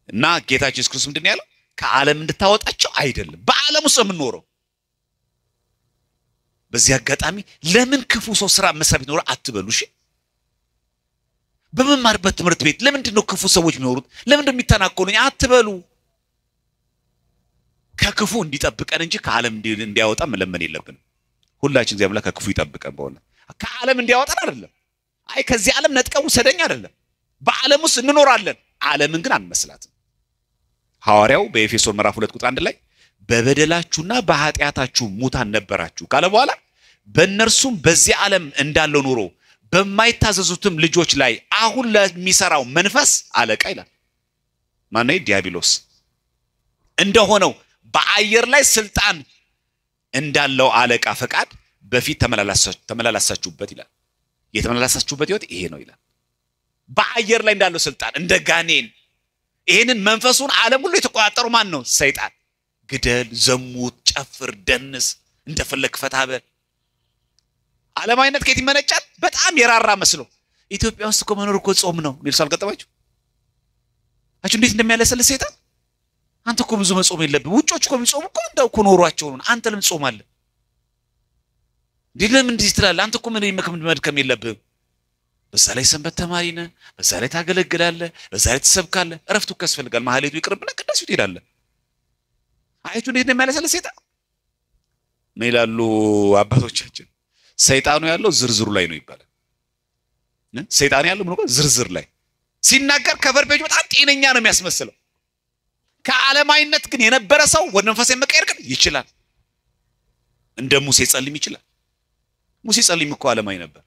እና ጌታችን ኢየሱስ ክርስቶስ ምንድን ያለው? ከዓለም እንድታወጣቸው አይደለም፣ በዓለም ውስጥ የምንኖረው። በዚህ አጋጣሚ ለምን ክፉ ሰው ስራ መስራት ቢኖር አትበሉ። እሺ፣ በመማርበት ትምህርት ቤት ለምንድን ነው ክፉ ሰዎች የሚኖሩት? ለምን እንደሚተናኮሉኝ አትበሉ። ከክፉ እንዲጠብቀን እንጂ ከዓለም እንዲያወጣ መለመን የለብንም። ሁላችን እግዚአብሔር ከክፉ ይጠብቀን። በሆነ ከዓለም እንዲያወጣን አይደለም። አይ ከዚህ ዓለም ነጥቀው ሰደኛ አይደለም በዓለም ውስጥ እንኖራለን ዓለምን ግን አንመስላትም ሐዋርያው በኤፌሶን ምዕራፍ 2 ቁጥር 1 ላይ በበደላችሁና በኃጢያታችሁ ሙታን ነበራችሁ ካለ በኋላ በእነርሱም በዚህ ዓለም እንዳለው ኑሮ በማይታዘዙትም ልጆች ላይ አሁን ለሚሰራው መንፈስ አለቃ ይላል ማን ነው ዲያብሎስ እንደሆነው በአየር ላይ ስልጣን እንዳለው አለቃ ፈቃድ በፊት ተመላላሳችሁበት ይላል የተመላላሳችሁበት ህይወት ይሄ ነው ይላል በአየር ላይ እንዳለው ስልጣን እንደ ጋኔን ይሄንን መንፈሱን ዓለም ሁሉ የተቆጣጠሩ ማን ነው ሰይጣን ግደል ዘሙት ጨፍር ደንስ እንደፈለክ ፈታበል ዓለማዊነት ከየት ይመነጫል በጣም የራራ መስሎ ኢትዮጵያ ውስጥ እኮ መኖር እኮ ጾም ነው ሚልስ አልገጠማችሁ አቹ እንዴት እንደሚያለሰልስ ሰይጣን አንተ እኮ ብዙ መጾም የለብህ ውጮች እኮ ቢጾም እኮ እንደው እኮ ኖሯቸው ነው አንተ ለምን ጾማለህ ዲለም እንዲህ ትላለህ አንተ እኮ ምን መድከም የለብህ በዛ ላይ ሰንበት ተማሪ ነህ በዛ ላይ ታገለግላለህ በዛ ላይ ትሰብካለህ እረፍቱ ከስፈልጋል ማህሌቱ ይቅርብና ቅዳሴ ትሄዳለህ አይቱ እንዴት እንደሚያለሰልስ ሰይጣን ምን ይላሉ አባቶቻችን ሰይጣኑ ያለው ዝርዝሩ ላይ ነው ይባላል ሰይጣን ያለው ምን ነው ዝርዝር ላይ ሲናገር ከቨርቤጁ በጣም ጤነኛ ነው የሚያስመስለው ከዓለማዊነት ግን የነበረ ሰው ወደ መንፈሳዊ መቀየር ግን ይችላል እንደ ሙሴ ጸልም ይችላል ሙሴ ጸልም እኮ ዓለማዊ ነበር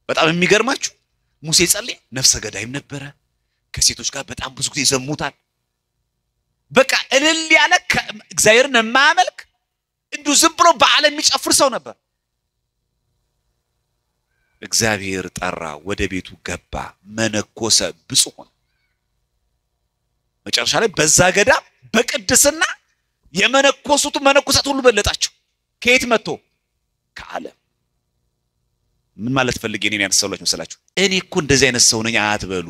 በጣም የሚገርማችሁ ሙሴ ጸልም ነፍሰ ገዳይም ነበረ ከሴቶች ጋር በጣም ብዙ ጊዜ ዘሙታል በቃ እልል ያለ እግዚአብሔርን የማያመልክ እንዱ ዝም ብሎ በዓለም የሚጨፍር ሰው ነበር እግዚአብሔር ጠራ ወደ ቤቱ ገባ መነኮሰ ብፁዕ ሆነ መጨረሻ ላይ በዛ ገዳም በቅድስና የመነኮሱት መነኮሳት ሁሉ በለጣቸው ከየት መጥቶ ከዓለም ምን ማለት ፈልጌ እኔን ያነሳውላችሁ መሰላችሁ እኔ እኮ እንደዚህ አይነት ሰው ነኝ አትበሉ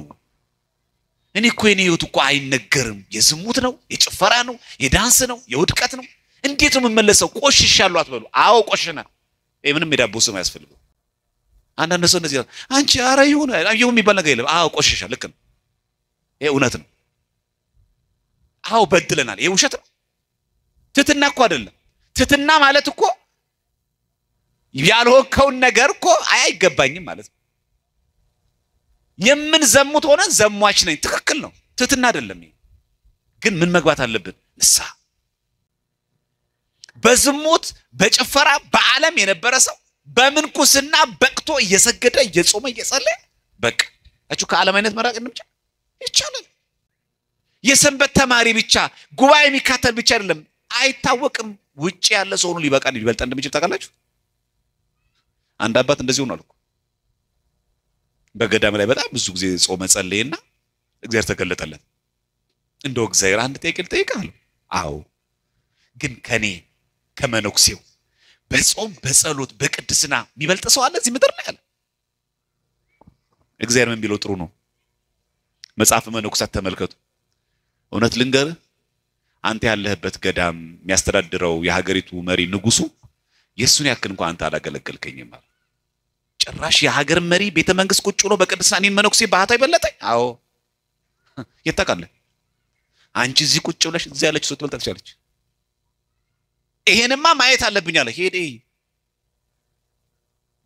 እኔ እኮ የኔ ህይወት እኮ አይነገርም የዝሙት ነው የጭፈራ ነው የዳንስ ነው የውድቀት ነው እንዴት ነው የምመለሰው ቆሽሻለሁ አትበሉ አዎ ቆሽና ምንም የዳቦ ስም ያስፈልገው አንዳንድ ሰው እንደዚህ አንቺ አረ ይሁን የሚባል ነገር የለም አዎ ቆሽሻ ልክ ነው ይሄ እውነት ነው አዎ በድለናል ይሄ ውሸት ነው ትትና እኮ አይደለም ትትና ማለት እኮ ያልሆንከውን ነገር እኮ አይገባኝም ማለት ነው የምን ዘሙት ሆነ ዘሟች ነኝ ትክክል ነው ትትና አይደለም ግን ምን መግባት አለብን ንስሐ በዝሙት በጭፈራ በዓለም የነበረ ሰው በምንኩስና በቅቶ እየሰገደ እየጾመ እየጸለየ በቃ አቹ ከዓለማዊነት መራቅ እንምጫ ይቻላል የሰንበት ተማሪ ብቻ ጉባኤ የሚካተል ብቻ አይደለም አይታወቅም ውጪ ያለ ሰው ነው ሊበቃ ሊበልጥ እንደሚችል ታውቃላችሁ አንድ አባት እንደዚህ ሆኗል እኮ በገዳም ላይ በጣም ብዙ ጊዜ ጾመ ጸለየና እግዚአብሔር ተገለጠለት እንደው እግዚአብሔር አንድ ጥያቄ ልጠይቅሃለሁ አዎ ግን ከኔ ከመነኩሴው በጾም በጸሎት በቅድስና የሚበልጥ ሰው አለ እዚህ ምድር ላይ አለ እግዚአብሔር ምን ቢለው ጥሩ ነው መጽሐፍ መነኩሳት ተመልከቱ እውነት ልንገር አንተ ያለህበት ገዳም የሚያስተዳድረው የሀገሪቱ መሪ ንጉሱ የሱን ያክል እንኳን አንተ አላገለገልከኝም ማለት ጭራሽ የሀገር መሪ ቤተ መንግስት ቁጭ ብሎ በቅድስና እኔን መነኩሴ ባህታ ይበለጠኝ አዎ ይተካለ አንቺ እዚህ ቁጭ ብለሽ እዚህ ያለች ሰው ትበልጥ ትችላለች ይሄንማ ማየት አለብኝ አለ ሄደ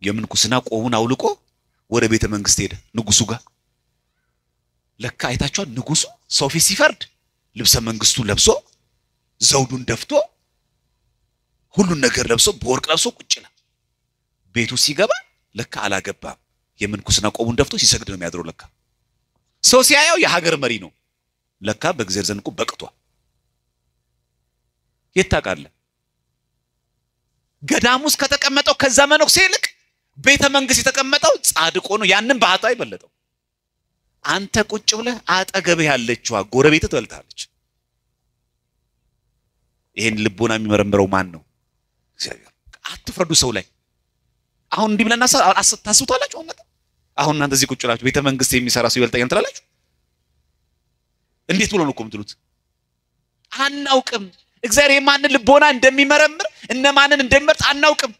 የምንኩስና ቆቡን አውልቆ ወደ ቤተ መንግስት ሄደ ንጉሱ ጋር ለካ አይታችኋል ንጉሱ ሰው ፊት ሲፈርድ ልብሰ መንግስቱ ለብሶ ዘውዱን ደፍቶ ሁሉን ነገር ለብሶ በወርቅ ለብሶ ቁጭ ነው ቤቱ ሲገባ ለካ አላገባም የምንኩስና ቆቡን ደፍቶ ሲሰግድ ነው የሚያድረው ለካ ሰው ሲያየው የሀገር መሪ ነው ለካ በእግዚአብሔር ዘንድ በቅቷል ይታቃለ ገዳሙስ ከተቀመጠው ከዛ መነኩሴ ይልቅ ቤተ መንግስት የተቀመጠው ጻድቆ ነው ያንን ባህታ ይበለጠው አንተ ቁጭ ብለህ አጠገብህ ያለችው ጎረቤት ትበልጣለች ይሄን ልቦና የሚመረምረው ማን ነው እግዚአብሔር አትፍረዱ ሰው ላይ አሁን እንዲህ ብለና ታስቡታላችሁ አሁን እናንተ እዚህ ቁጭ ብላችሁ ቤተ መንግስት የሚሰራ ሰው ይበልጣል እንትላላችሁ እንዴት ብሎ ነው ቆምትሉት አናውቅም እግዚአብሔር የማንን ልቦና እንደሚመረምር እነማንን እንደሚመርጥ አናውቅም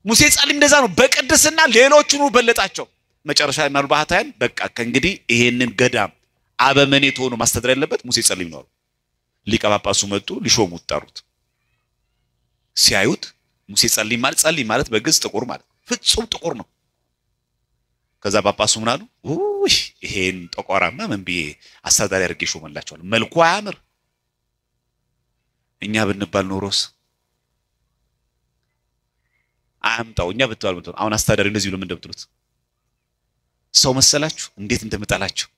ሙሴ ጻልም እንደዛ ነው በቅድስና ሌሎቹን በለጣቸው መጨረሻ ማሉ ባህታያን በቃ ከእንግዲህ ይሄንን ገዳም አበመኔት ሆኖ ማስተዳደር ያለበት ሙሴ ጻልም ነው ሊቀ ጳጳሱ መጡ ሊሾሙት ጠሩት ሲያዩት ሙሴ ጻልም ማለት በግዝ ጥቁር ማለት ፍጹም ጥቁር ነው ከዛ ጳጳሱ ምን አሉ ኡይ ይሄን ጠቆራማ ምን ቢዬ አስተዳዳሪ አድርጌ ሾመላቸዋል መልኩ አያምር እኛ ብንባል ኖሮስ አምጣው እኛ ብትባል አሁን አስተዳዳሪ እንደዚህ ብሎ ምን እንደምትሉት ሰው መሰላችሁ እንዴት እንደምጣላችሁ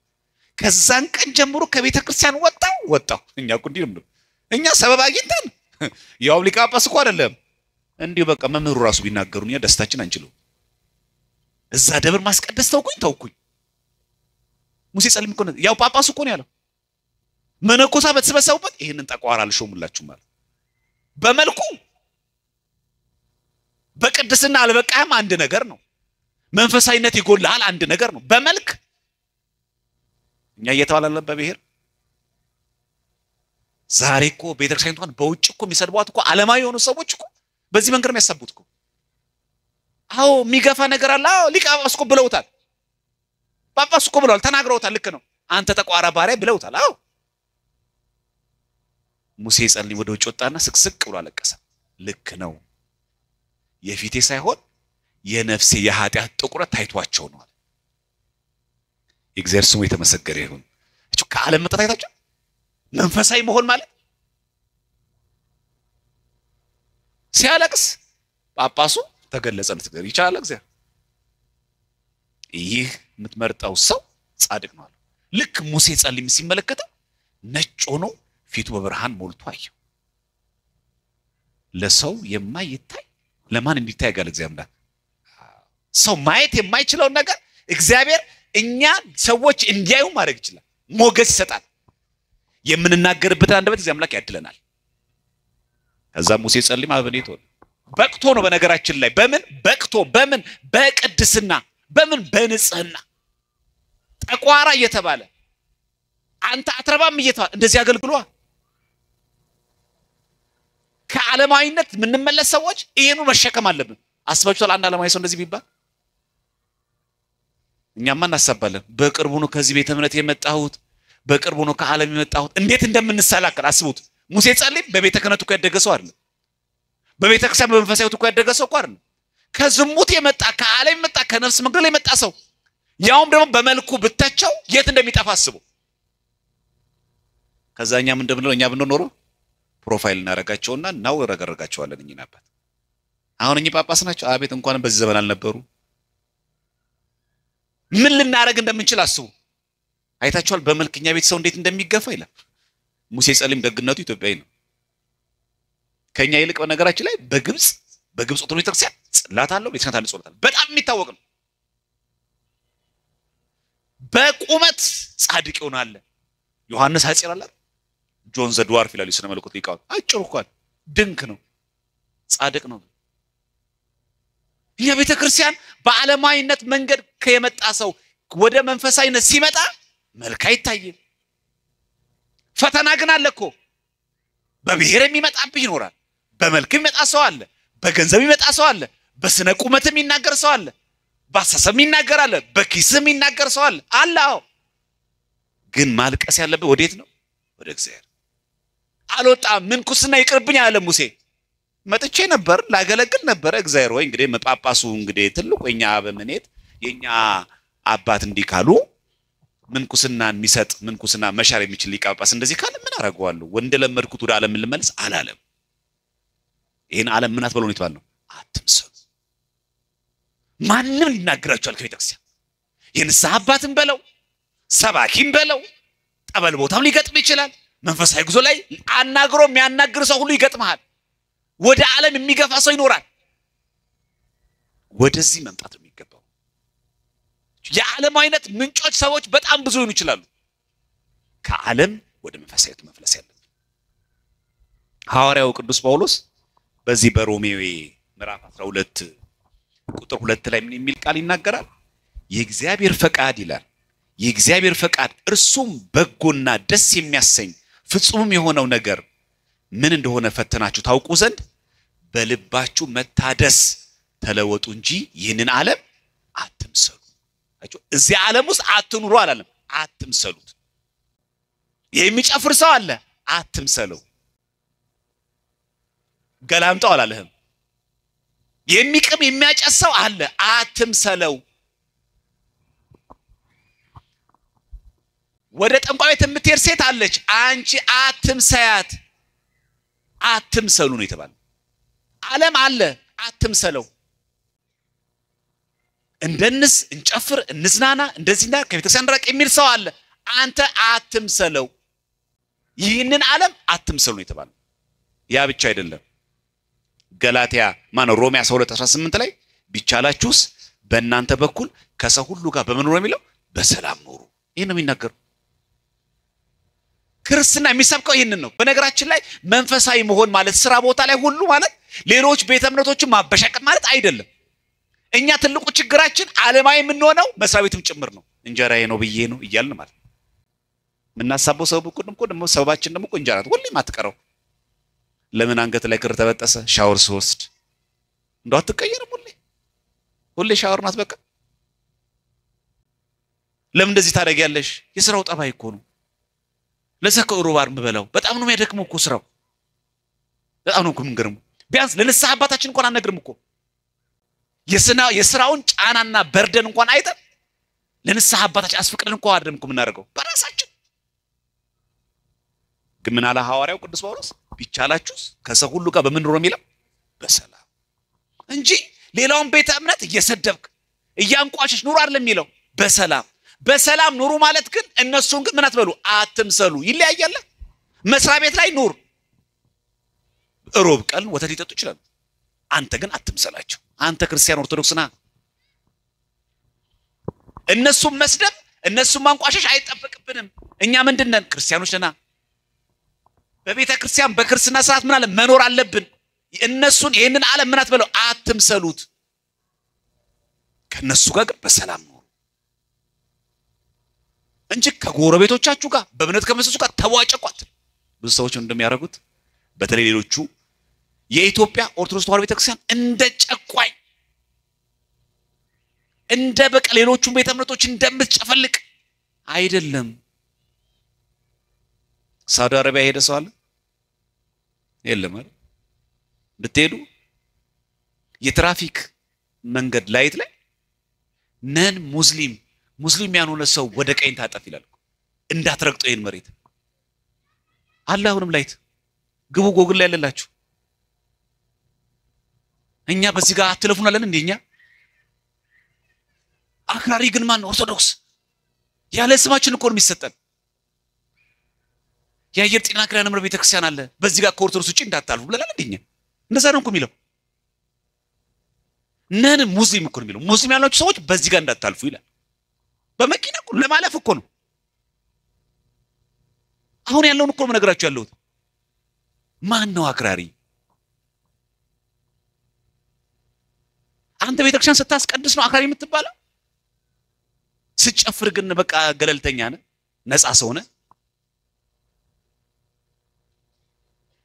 ከዛን ቀን ጀምሮ ከቤተ ክርስቲያን ወጣው እኛ እኮ እንዲህ ነው እኛ ሰበብ አግኝተን ያው ሊቀ ጳጳስ እኮ አይደለም እንዲሁ በቃ መምህሩ ራሱ ቢናገሩኛ ደስታችን አንችለው እዛ ደብር ማስቀደስ ተውኩኝ ሙሴ ጸልም እኮ ያው ጳጳሱ እኮ ነው ያለው መነኮሳ በተሰበሰቡበት ይሄንን ጠቋራ አልሾሙላችሁ ማለት በመልኩ በቅድስና አልበቃም አንድ ነገር ነው መንፈሳዊነት ይጎላል አንድ ነገር ነው በመልክ እኛ እየተዋላለን በብሔር ዛሬ እኮ ቤተክርስቲያኒቷን በውጭ እኮ የሚሰድቧት እኮ ዓለማዊ የሆኑ ሰዎች እኮ በዚህ መንገድ የሚያሳቡት እኮ አዎ የሚገፋ ነገር አለ አዎ ሊቀ ጳጳስ እኮ ብለውታል ጳጳስ እኮ ብለዋል ተናግረውታል ልክ ነው አንተ ተቋራ ባሪያ ብለውታል አዎ ሙሴ ጸልይ ወደ ውጭ ወጣና ስቅስቅ ብሎ አለቀሰ ልክ ነው የፊቴ ሳይሆን የነፍሴ የኃጢአት ጥቁረት ታይቷቸው ነው አለ እግዚአብሔር ስሙ የተመሰገረ ይሁን እቺ ከዓለም መጣታይታቸው መንፈሳዊ መሆን ማለት ሲያለቅስ ጳጳሱ ተገለጸለት ይቻላል እግዚአብሔር ይህ የምትመርጠው ሰው ጻድቅ ነው አለ ልክ ሙሴ ጸልይም ሲመለከተው ነጭ ሆኖ ፊቱ በብርሃን ሞልቶ አየው ለሰው የማይታይ ለማን እንዲታይ ያጋል እግዚአብሔር ሰው ማየት የማይችለው ነገር እግዚአብሔር እኛ ሰዎች እንዲያዩ ማድረግ ይችላል ሞገስ ይሰጣል የምንናገርበት አንደበት እግዚአብሔር ያድለናል ከዛ ሙሴ ጸልይ ማበኔት ሆነ በቅቶ ነው በነገራችን ላይ በምን በቅቶ በምን በቅድስና በምን በንጽህና ጠቋራ እየተባለ አንተ አትረባም እየተባለ እንደዚህ አገልግሏ ከዓለማዊነት ምንመለስ ሰዎች ይሄኑ መሸከም አለብን አስባችኋል አንድ ዓለማዊ ሰው እንደዚህ ቢባል እኛማ እናሳባለን በቅርቡ ነው ከዚህ ቤተ እምነት የመጣሁት በቅርቡ ነው ከዓለም የመጣሁት እንዴት እንደምንሰላከል አስቡት ሙሴ ጸልይ በቤተ ክህነቱ እኮ ያደገ ሰው አይደለም በቤተ ክርስቲያን በመንፈሳዊቱ እኮ ያደገ ሰው እኮ አይደለም ከዝሙት የመጣ ከዓለም የመጣ ከነፍስ መግደል የመጣ ሰው ያውም ደግሞ በመልኩ ብተቸው የት እንደሚጠፋ አስቡ ከዛኛም እንደምንለው እኛ ብንኖር ፕሮፋይል እናረጋቸውና ናው ረገረጋቸዋለን እኚህን አባት አሁን እኚህ ጳጳስ ናቸው አቤት እንኳን በዚህ ዘመን አልነበሩ ምን ልናረግ እንደምንችል አስቡ አይታችኋል በመልክኛ ቤት ሰው እንዴት እንደሚገፋ ይላል ሙሴ ጸልይም ደግነቱ ኢትዮጵያዊ ነው ከኛ ይልቅ በነገራችን ላይ በግብጽ ኦርቶዶክስ ቤተክርስቲያን ጽላት አለው ቤተክርስቲያን ታልጾታል በጣም የሚታወቅ ነው በቁመት ጻድቅ ይሆናል ዮሐንስ ሐጺር አለ ጆን ዘድዋርፍ ይላል ስነ መለኮት ሊቃው አጭሩ እንኳን ድንክ ነው ጻድቅ ነው የቤተ ክርስቲያን በዓለማዊነት መንገድ ከየመጣ ሰው ወደ መንፈሳዊነት ሲመጣ መልክ አይታይም ፈተና ግን አለኮ በብሔር የሚመጣብህ ይኖራል በመልክ የሚመጣ ሰው አለ በገንዘብ የሚመጣ ሰው አለ በስነ ቁመት የሚናገር ሰው አለ በአሳሰብ የሚናገር አለ በኪስም የሚናገር ሰው አለ አላው ግን ማልቀስ ያለበት ወዴት ነው ወደ እግዚአብሔር አልወጣም ምንኩስና ይቅርብኝ አለ ሙሴ መጥቼ ነበር ላገለግል ነበር እግዚአብሔር ወይ እንግዲህ መጳጳሱ እንግዲህ ትልቁ የኛ በመኔት የኛ አባት እንዲካሉ ምንኩስናን የሚሰጥ ምንኩስና መሻር የሚችል ሊቀ ጳጳስ እንደዚህ ካለ ምን አረጋዋለሁ ወንደ ለመድኩት ወደ ዓለም ልመለስ አላለም ይሄን ዓለም ምን አትበሉ ነው ይተባለው አትምሰሉ ማንንም ሊናገራቸው ከቤተክርስቲያን የንስሐ አባትን በለው ሰባኪም በለው ጠበል ቦታም ሊገጥም ይችላል መንፈሳዊ ጉዞ ላይ አናግሮ የሚያናግር ሰው ሁሉ ይገጥማል ወደ ዓለም የሚገፋ ሰው ይኖራል ወደዚህ መምጣት የሚገባው የዓለማዊነት ምንጮች ሰዎች በጣም ብዙ ሆኑ ይችላሉ ከዓለም ወደ መንፈሳዊት መፍለስ ያለበት ሐዋርያው ቅዱስ ጳውሎስ በዚህ በሮሜ ምዕራፍ 12 ቁጥር 2 ላይ ምን የሚል ቃል ይናገራል የእግዚአብሔር ፈቃድ ይላል የእግዚአብሔር ፈቃድ እርሱም በጎና ደስ የሚያሰኝ ፍጹም የሆነው ነገር ምን እንደሆነ ፈተናችሁ ታውቁ ዘንድ በልባችሁ መታደስ ተለወጡ እንጂ ይህንን ዓለም አትምሰሉ አችሁ እዚህ ዓለም ውስጥ አትኑሩ አላለም አትምሰሉት የሚጨፍር ሰው አለ አትምሰለው ገላምጣው አላለህም የሚቅም የሚያጨሰው አለ አትምሰለው ወደ ጠንቋይ ቤት የምትሄድ ሴት አለች አንቺ አትምሰያት አትምሰሉ ነው የተባለው ዓለም አለ አትምሰለው እንደንስ እንጨፍር እንዝናና እንደዚህና ከቤተክርስቲያን ራቅ የሚል ሰው አለ አንተ አትምሰለው ይህንን ዓለም አትምሰሉ ነው የተባለው ያ ብቻ አይደለም ገላትያ ሮሜ 12:18 ላይ ቢቻላችሁስ በእናንተ በኩል ከሰው ሁሉ ጋር በመኖር የሚለው በሰላም ኖሩ ይሄ ነው የሚናገረው ክርስትና የሚሰብከው ይሄንን ነው በነገራችን ላይ መንፈሳዊ መሆን ማለት ስራ ቦታ ላይ ሁሉ ማለት ሌሎች ቤተ እምነቶችን ማበሻቀጥ ማለት አይደለም እኛ ትልቁ ችግራችን ዓለማዊ የምንሆነው መስሪያ ቤትም ጭምር ነው እንጀራዬ ነው ብዬ ነው ይያልን ማለት ምናሳበው ሰው ደግሞ ሰባችን ደግሞ እንጀራ ሁሌ ማትቀረው ለምን አንገት ላይ ክር ተበጠሰ ሻወር ሶስት እንደው አትቀየርም ሁሌ ሻወር ናት በቃ ለምን እንደዚህ ታደርጊያለሽ የሥራው ጠባይ እኮ ነው ለሰከው ሮባር ምበላው በጣም ነው የሚያደክመው እኮ ስራው በጣም ነው ምንገርም ቢያንስ ለንስሐ አባታችን እንኳን አንነግርም እኮ የሥራውን ጫናና በርደን እንኳን አይተን ለንስሐ አባታችን አስፈቅደን እንኳን አይደለም እኮ ምናደርገው በራሳችን ግን ምን አለ ሐዋርያው ቅዱስ ጳውሎስ ቢቻላችሁስ ከሰው ሁሉ ጋር በመኖር የሚለው በሰላም እንጂ ሌላውን ቤተ እምነት እየሰደብክ እያንቋሽሽ ኑሩ አይደለም የሚለው በሰላም ኑሩ ማለት ግን እነሱን ግን ምን አትበሉ አትምሰሉ ይለያያል መስሪያ ቤት ላይ ኑር ሮብ ቀን ወተት ሊጠጡ ይችላል አንተ ግን አትምሰላቸው አንተ ክርስቲያን ኦርቶዶክስ ነህ እነሱን መስደብ እነሱን ማንቋሸሽ አይጠበቅብንም እኛ ምንድነን ክርስቲያኖች ነና በቤተ ክርስቲያን በክርስትና ስርዓት ምን አለ መኖር አለብን እነሱን ይሄንን ዓለም ምን አትበለው አትምሰሉት ከነሱ ጋር በሰላም ነው እንጂ ከጎረቤቶቻችሁ ጋር በእምነት ከመሰሱ ጋር ተዋጨቋት ብዙ ሰዎች እንደሚያደርጉት በተለይ ሌሎቹ የኢትዮጵያ ኦርቶዶክስ ተዋሕዶ ቤተክርስቲያን እንደ ጨቋይ እንደ በቃ ሌሎቹ ቤተ እምነቶች እንደምትጨፈልቅ አይደለም ሳውዲ አረቢያ ሄደ ሰው አለ የለም አይደል ብትሄዱ የትራፊክ መንገድ ላይት ላይ ነን ሙስሊም ያልሆነ ሰው ወደ ቀኝ ታጠፍ ይላል እንዳትረግጡ ይሄን መሬት አላሁንም ላይት ግቡ ጎግል ላይ ያለላችሁ እኛ በዚህ ጋር አትለፉናለን እንደኛ አክራሪ ግን ማን ኦርቶዶክስ ያለ ስማችን እኮ ነው የሚሰጠን የአየር ጤና ክራና ምረ ቤተክርስቲያን አለ በዚህ ጋር ከኦርቶዶክስ ውጪ እንዳታልፉ ብለናል እንደኛ እንደዛ ነው እኮ የሚለው ነን ሙስሊም እኮ ነው የሚለው ሙስሊም ያላችሁ ሰዎች በዚህ ጋር እንዳታልፉ ይላል በመኪና እኮ ለማለፍ እኮ ነው አሁን ያለውን እኮ መነግራችሁ ያለሁት ማን ነው አክራሪ አንተ ቤተክርስቲያን ስታስቀድስ ነው አክራሪ የምትባለው ስጨፍር ግን በቃ ገለልተኛ ነህ ነፃ ሰው ነህ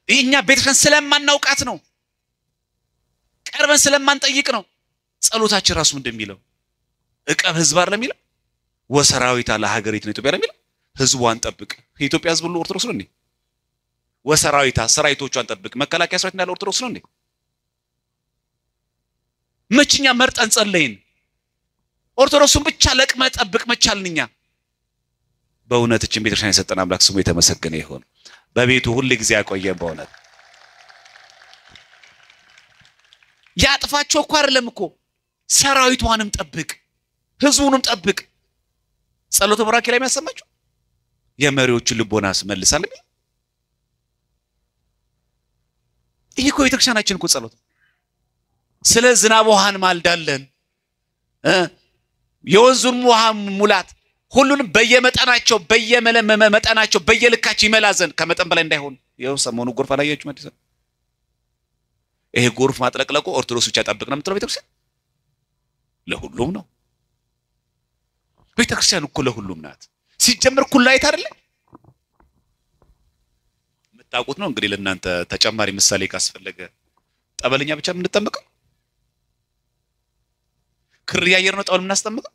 እኛ ቤተክርስቲያን ስለማናውቃት ነው ቀርበን ስለማንጠይቅ ነው ጸሎታችን ራሱ እንደሚለው እቀብ ህዝብ አይደለም የሚለው ወሰራዊት አለ ሀገሪቱ ነው ኢትዮጵያ ለሚለው ህዝቧን ጠብቅ የኢትዮጵያ ህዝብ ሁሉ ኦርቶዶክስ ነው እንዴ ወሰራዊታ ሰራዊቶቿን ጠብቅ መከላከያ ሰራዊት እንዳለ ኦርቶዶክስ ነው እንዴ መችኛ መርጠን ጸለይን ኦርቶዶክሱን ብቻ ለቅመ ጠብቅ መቻልንኛ በእውነት እቺን ቤተክርስቲያን የሰጠን አምላክ ስሙ የተመሰገነ ይሁን በቤቱ ሁሉ ጊዜ ያቆየን በእውነት ያጥፋቸው እኮ አይደለም እኮ ሰራዊቷንም ጠብቅ ህዝቡንም ጠብቅ ጸሎተ በራኪ ላይ የሚያሰማችሁ የመሪዎችን ልቦናስ መልሳል ይሄ እኮ ቤተክርስቲያናችን እኮ ጸሎት ስለ ዝናብ ውሃን ማልዳለን የወንዙን ውሃ ሙላት ሁሉንም በየመጠናቸው በየመጠናቸው በየልካቸው ይመላዘን ከመጠን በላይ እንዳይሆን ይሄው ሰሞኑ ጎርፍ አላያችሁ ማለት ነው ይሄ ጎርፍ ማጥለቅለቁ ኦርቶዶክስ ብቻ ጠብቅ ነው የምትለው ቤተክርስቲያን ለሁሉም ነው ቤተክርስቲያን እኮ ለሁሉም ናት ሲጀምር ኩላይት አይደለ መጣቁት ነው እንግዲህ ለእናንተ ተጨማሪ ምሳሌ ካስፈለገ ጠበልኛ ብቻ ምን እንጠመቀው ክር ያየር ነው ጠበል ምናስጠመቀው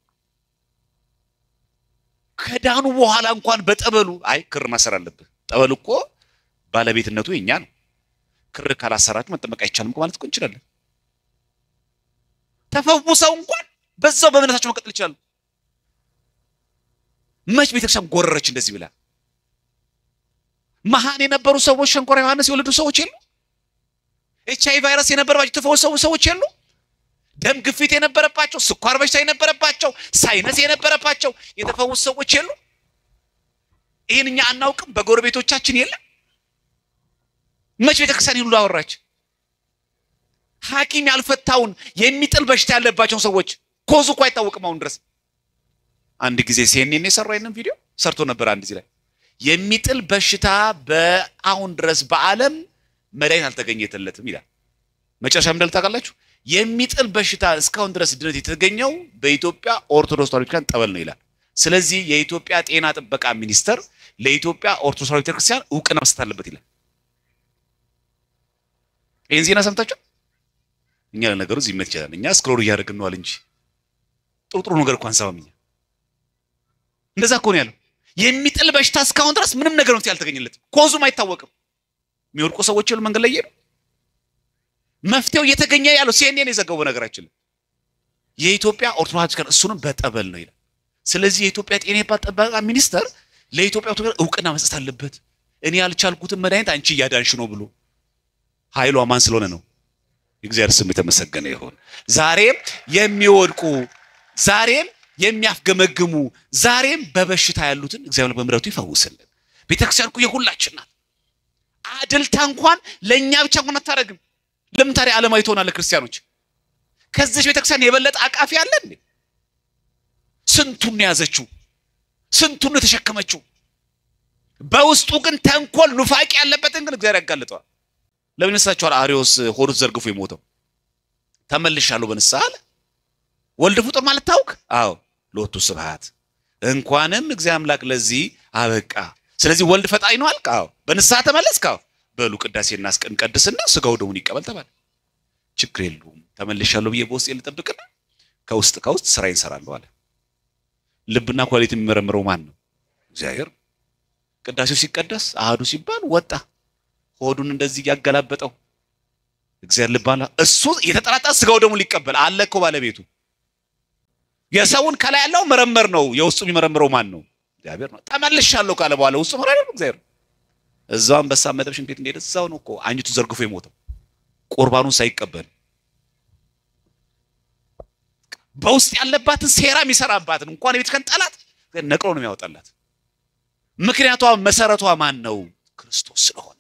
ከዳኑ በኋላ እንኳን በጠበሉ አይ ክር ማሰር አለበት ጠበል እኮ ባለቤትነቱ የኛ ነው ክር ካላሰራችሁ መጠመቅ አይቻልም ማለት እኮ እንችላለን ተፈውሰው እንኳን በዛው በእምነታቸው መቀጠል ይችላሉ። መች ቤተክርስቲያን ጎረረች እንደዚህ ብላ? መሃን የነበሩ ሰዎች ሸንኮራ ዮሐንስ የወለዱ ሰዎች የሉ? ኤችአይቪ ቫይረስ የነበረባቸው የተፈወሱ ሰዎች የሉ? ደም ግፊት የነበረባቸው፣ ስኳር በሽታ የነበረባቸው፣ ሳይነስ የነበረባቸው የተፈወሱ ሰዎች የሉ? ይሄን እኛ አናውቅም? በጎረቤቶቻችን የለም? መች ቤተክርስቲያን ሁሉ አወራች? ሐኪም ያልፈታውን የሚጥል በሽታ ያለባቸው ሰዎች ኮዙ እኮ አይታወቅም አሁን ድረስ። አንድ ጊዜ ሲኤንኤን የሰራው ይሄንን ቪዲዮ ሰርቶ ነበር። አንድ ጊዜ ላይ የሚጥል በሽታ በአሁን ድረስ በዓለም መድኃኒት አልተገኘለትም ይላል። መጨረሻ ምን ታውቃላችሁ? የሚጥል በሽታ እስካሁን ድረስ ድነት የተገኘው በኢትዮጵያ ኦርቶዶክስ ተዋሕዶ ቤተክርስቲያን ጠበል ነው ይላል። ስለዚህ የኢትዮጵያ ጤና ጥበቃ ሚኒስቴር ለኢትዮጵያ ኦርቶዶክስ ተዋሕዶ ቤተክርስቲያን ዕውቅና መስጠት አለበት ይላል። ይሄን ዜና ሰምታችሁ? እኛ ለነገሩ እዚህ መት ይችላል። እኛ ስክሮል እያደረግን ነው እንጂ ጥሩ ነገር እንኳን ሰማም። እኛ እንደዛ እኮ ነው ያለው። የሚጥል በሽታ እስካሁን ድረስ ምንም ነገር ነው ያልተገኘለት፣ ኮዙም አይታወቅም። የሚወድቁ ሰዎች ሁሉ መንገድ ላይ ይሄዱ። መፍትሄው እየተገኘ ያለው ሲኤንኤን የዘገበው ነገራችን የኢትዮጵያ ኦርቶዶክስ ቤተክርስቲያን እሱንም በጠበል ነው ይላል። ስለዚህ የኢትዮጵያ ጤና ጥበቃ ሚኒስቴር ለኢትዮጵያ ኦርቶዶክስ ዕውቅና መስጠት አለበት። እኔ ያልቻልኩትን መድኃኒት አንቺ እያዳንሽ ነው ብሎ ኃይሉ ማን ስለሆነ ነው? እግዚአብሔር ስም የተመሰገነ ይሁን። ዛሬም የሚወድቁ ዛሬም የሚያፍገመግሙ ዛሬም በበሽታ ያሉትን እግዚአብሔር በምሕረቱ ይፈውስልን። ቤተክርስቲያን እኮ የሁላችን ናት። አድልታ እንኳን ለኛ ብቻ እንኳን አታረግም። ለምን ታዲያ ዓለማዊ ትሆናለህ? ክርስቲያኖች ከዚህ ቤተክርስቲያን የበለጠ አቃፊ አለ እንዴ? ስንቱን ያዘችው፣ ስንቱን ተሸከመችው። በውስጡ ግን ተንኮል ኑፋቂ ያለበትን ግን እግዚአብሔር ያጋልጠዋል። ለምን ነሳቸው? አሪዮስ ሆዱን ዘርግፎ የሞተው ተመልሻለሁ በንስሐ አለ። ወልድ ፍጡር ማለት ታውቅ? አዎ ሎቱ ስብሐት እንኳንም እግዚአብሔር አምላክ ለዚህ አበቃ። ስለዚህ ወልድ ፈጣሪ ነው አልክ? አዎ በንስሐ ተመለስክ? አዎ በሉ ቅዳሴና ቀድስና ስጋው ደሙን ይቀበል ተባለ። ችግር የለውም ተመልሻለሁ ብዬ በውስጤ ልጠብቅና ከውስጥ ስራዬን እሰራለሁ አለ። ልብና ኩላሊት የሚመረምረው ማን ነው? እግዚአብሔር። ቅዳሴው ሲቀደስ አሃዱ ሲባል ወጣ ሆዱን እንደዚህ ያገላበጠው እግዚአብሔር ልባና እሱ የተጠራጣ ስጋው ደሙን ሊቀበል አለ እኮ ባለቤቱ። የሰውን ከላይ ያለው መረመር ነው፣ የውስጡ የሚመረምረው ማን ነው? እግዚአብሔር ነው። ተመልሻለሁ ካለ በኋላ ውስጡ መረመር ነው እግዚአብሔር። እዛው አንበሳ መደብሽን ቤት እንደሄደ እዛው ነው እኮ አንጅቱ ዘርግፎ የሞተው ቁርባኑን ሳይቀበል። በውስጥ ያለባትን ሴራ የሚሰራባትን እንኳን የቤተክርስቲያን ጠላት ነቅሎ ነው የሚያወጣላት። ምክንያቷ መሰረቷ ማን ነው? ክርስቶስ ስለሆነ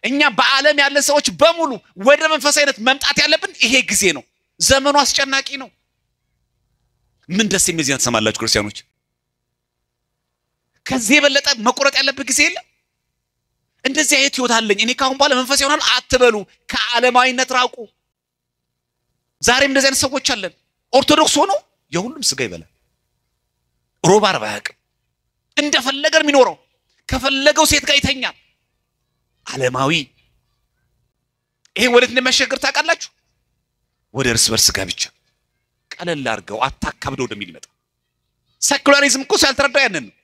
እኛ በዓለም ያለ ሰዎች በሙሉ ወደ መንፈሳዊነት መምጣት ያለብን ይሄ ጊዜ ነው። ዘመኑ አስጨናቂ ነው። ምን ደስ የሚል ዜና ተሰማላችሁ ክርስቲያኖች? ከዚህ የበለጠ መቆረጥ ያለበት ጊዜ የለም። እንደዚህ አይነት ህይወት አለኝ እኔ ካሁን በኋላ መንፈሳዊ ሆናል አትበሉ። ከዓለማዊነት ራቁ። ዛሬም እንደዚህ አይነት ሰዎች አለን። ኦርቶዶክስ ሆኖ የሁሉም ስጋ ይበላል። ሮብ ዓርብ አያውቅም። እንደፈለገ የሚኖረው ከፈለገው ሴት ጋር ይተኛል። ዓለማዊ። ይሄ ወዴት እንደሚያሸግር ታውቃላችሁ? ወደ እርስ በርስ ጋብቻ። ቀለል አድርገው አታካብደው ወደሚል ይመጣ። ሴኩላሪዝም እኮ ያልተረዳው ያንን ነው።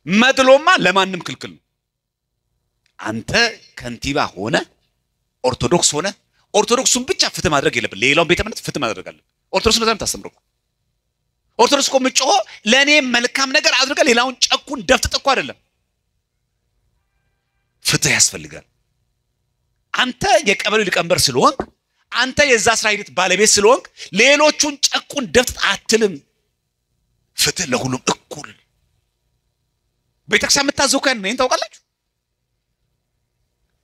መድሎማ ለማንም ክልክል ነው። አንተ ከንቲባ ሆነ ኦርቶዶክስ ሆነ ኦርቶዶክሱን ብቻ ፍትህ ማድረግ የለብን። ሌላውን ቤተ እምነት ፍትህ ማድረግ አለብን። ኦርቶዶክስ ለዛም ታስተምረው። ኦርቶዶክስ እኮ ምጮህ ለኔ መልካም ነገር አድርገህ ሌላውን ጨቁን ደፍጥጥ እኮ አይደለም። ፍትህ ያስፈልጋል። አንተ የቀበሌው ሊቀመንበር ስለሆንክ አንተ የዛ እስራኤሊት ባለቤት ስለሆንክ ሌሎቹን ጨቁን ደፍጥጥ አትልም። ፍትህ ለሁሉም እኩል። ቤተክርስቲያን የምታዘው ከነ እኔን ታውቃላችሁ።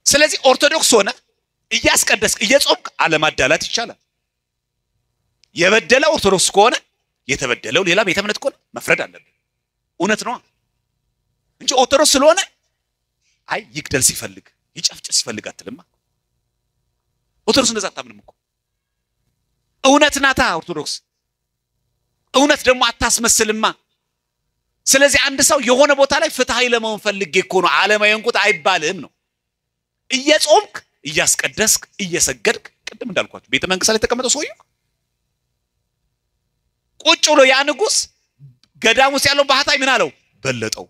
ስለዚህ ኦርቶዶክስ ሆነ እያስቀደስክ እየጾምክ አለማዳላት ይቻላል። የበደለ ኦርቶዶክስ ከሆነ የተበደለው ሌላ ቤተ እምነት ከሆነ መፍረድ አለበት። እውነት ነው እንጂ ኦርቶዶክስ ስለሆነ አይ ይግደል ሲፈልግ ይጨፍጭፍ ሲፈልግ አትልማ። ኦርቶዶክስ እንደዛ አታምንም እኮ። እውነት ናታ ኦርቶዶክስ። እውነት ደግሞ አታስመስልማ። ስለዚህ አንድ ሰው የሆነ ቦታ ላይ ፍትሃዊ ለመሆን ፈልጌ እኮ ነው ዓለማዊ እንቁት አይባልም ነው። እየጾምክ እያስቀደስክ እየሰገድክ ቅድም እንዳልኳችሁ ቤተ መንግስት ላይ ተቀመጠው ሰውዬው ቁጭ ብሎ ያ ንጉስ ገዳም ውስጥ ያለው ባህታዊ ምን አለው? በለጠው።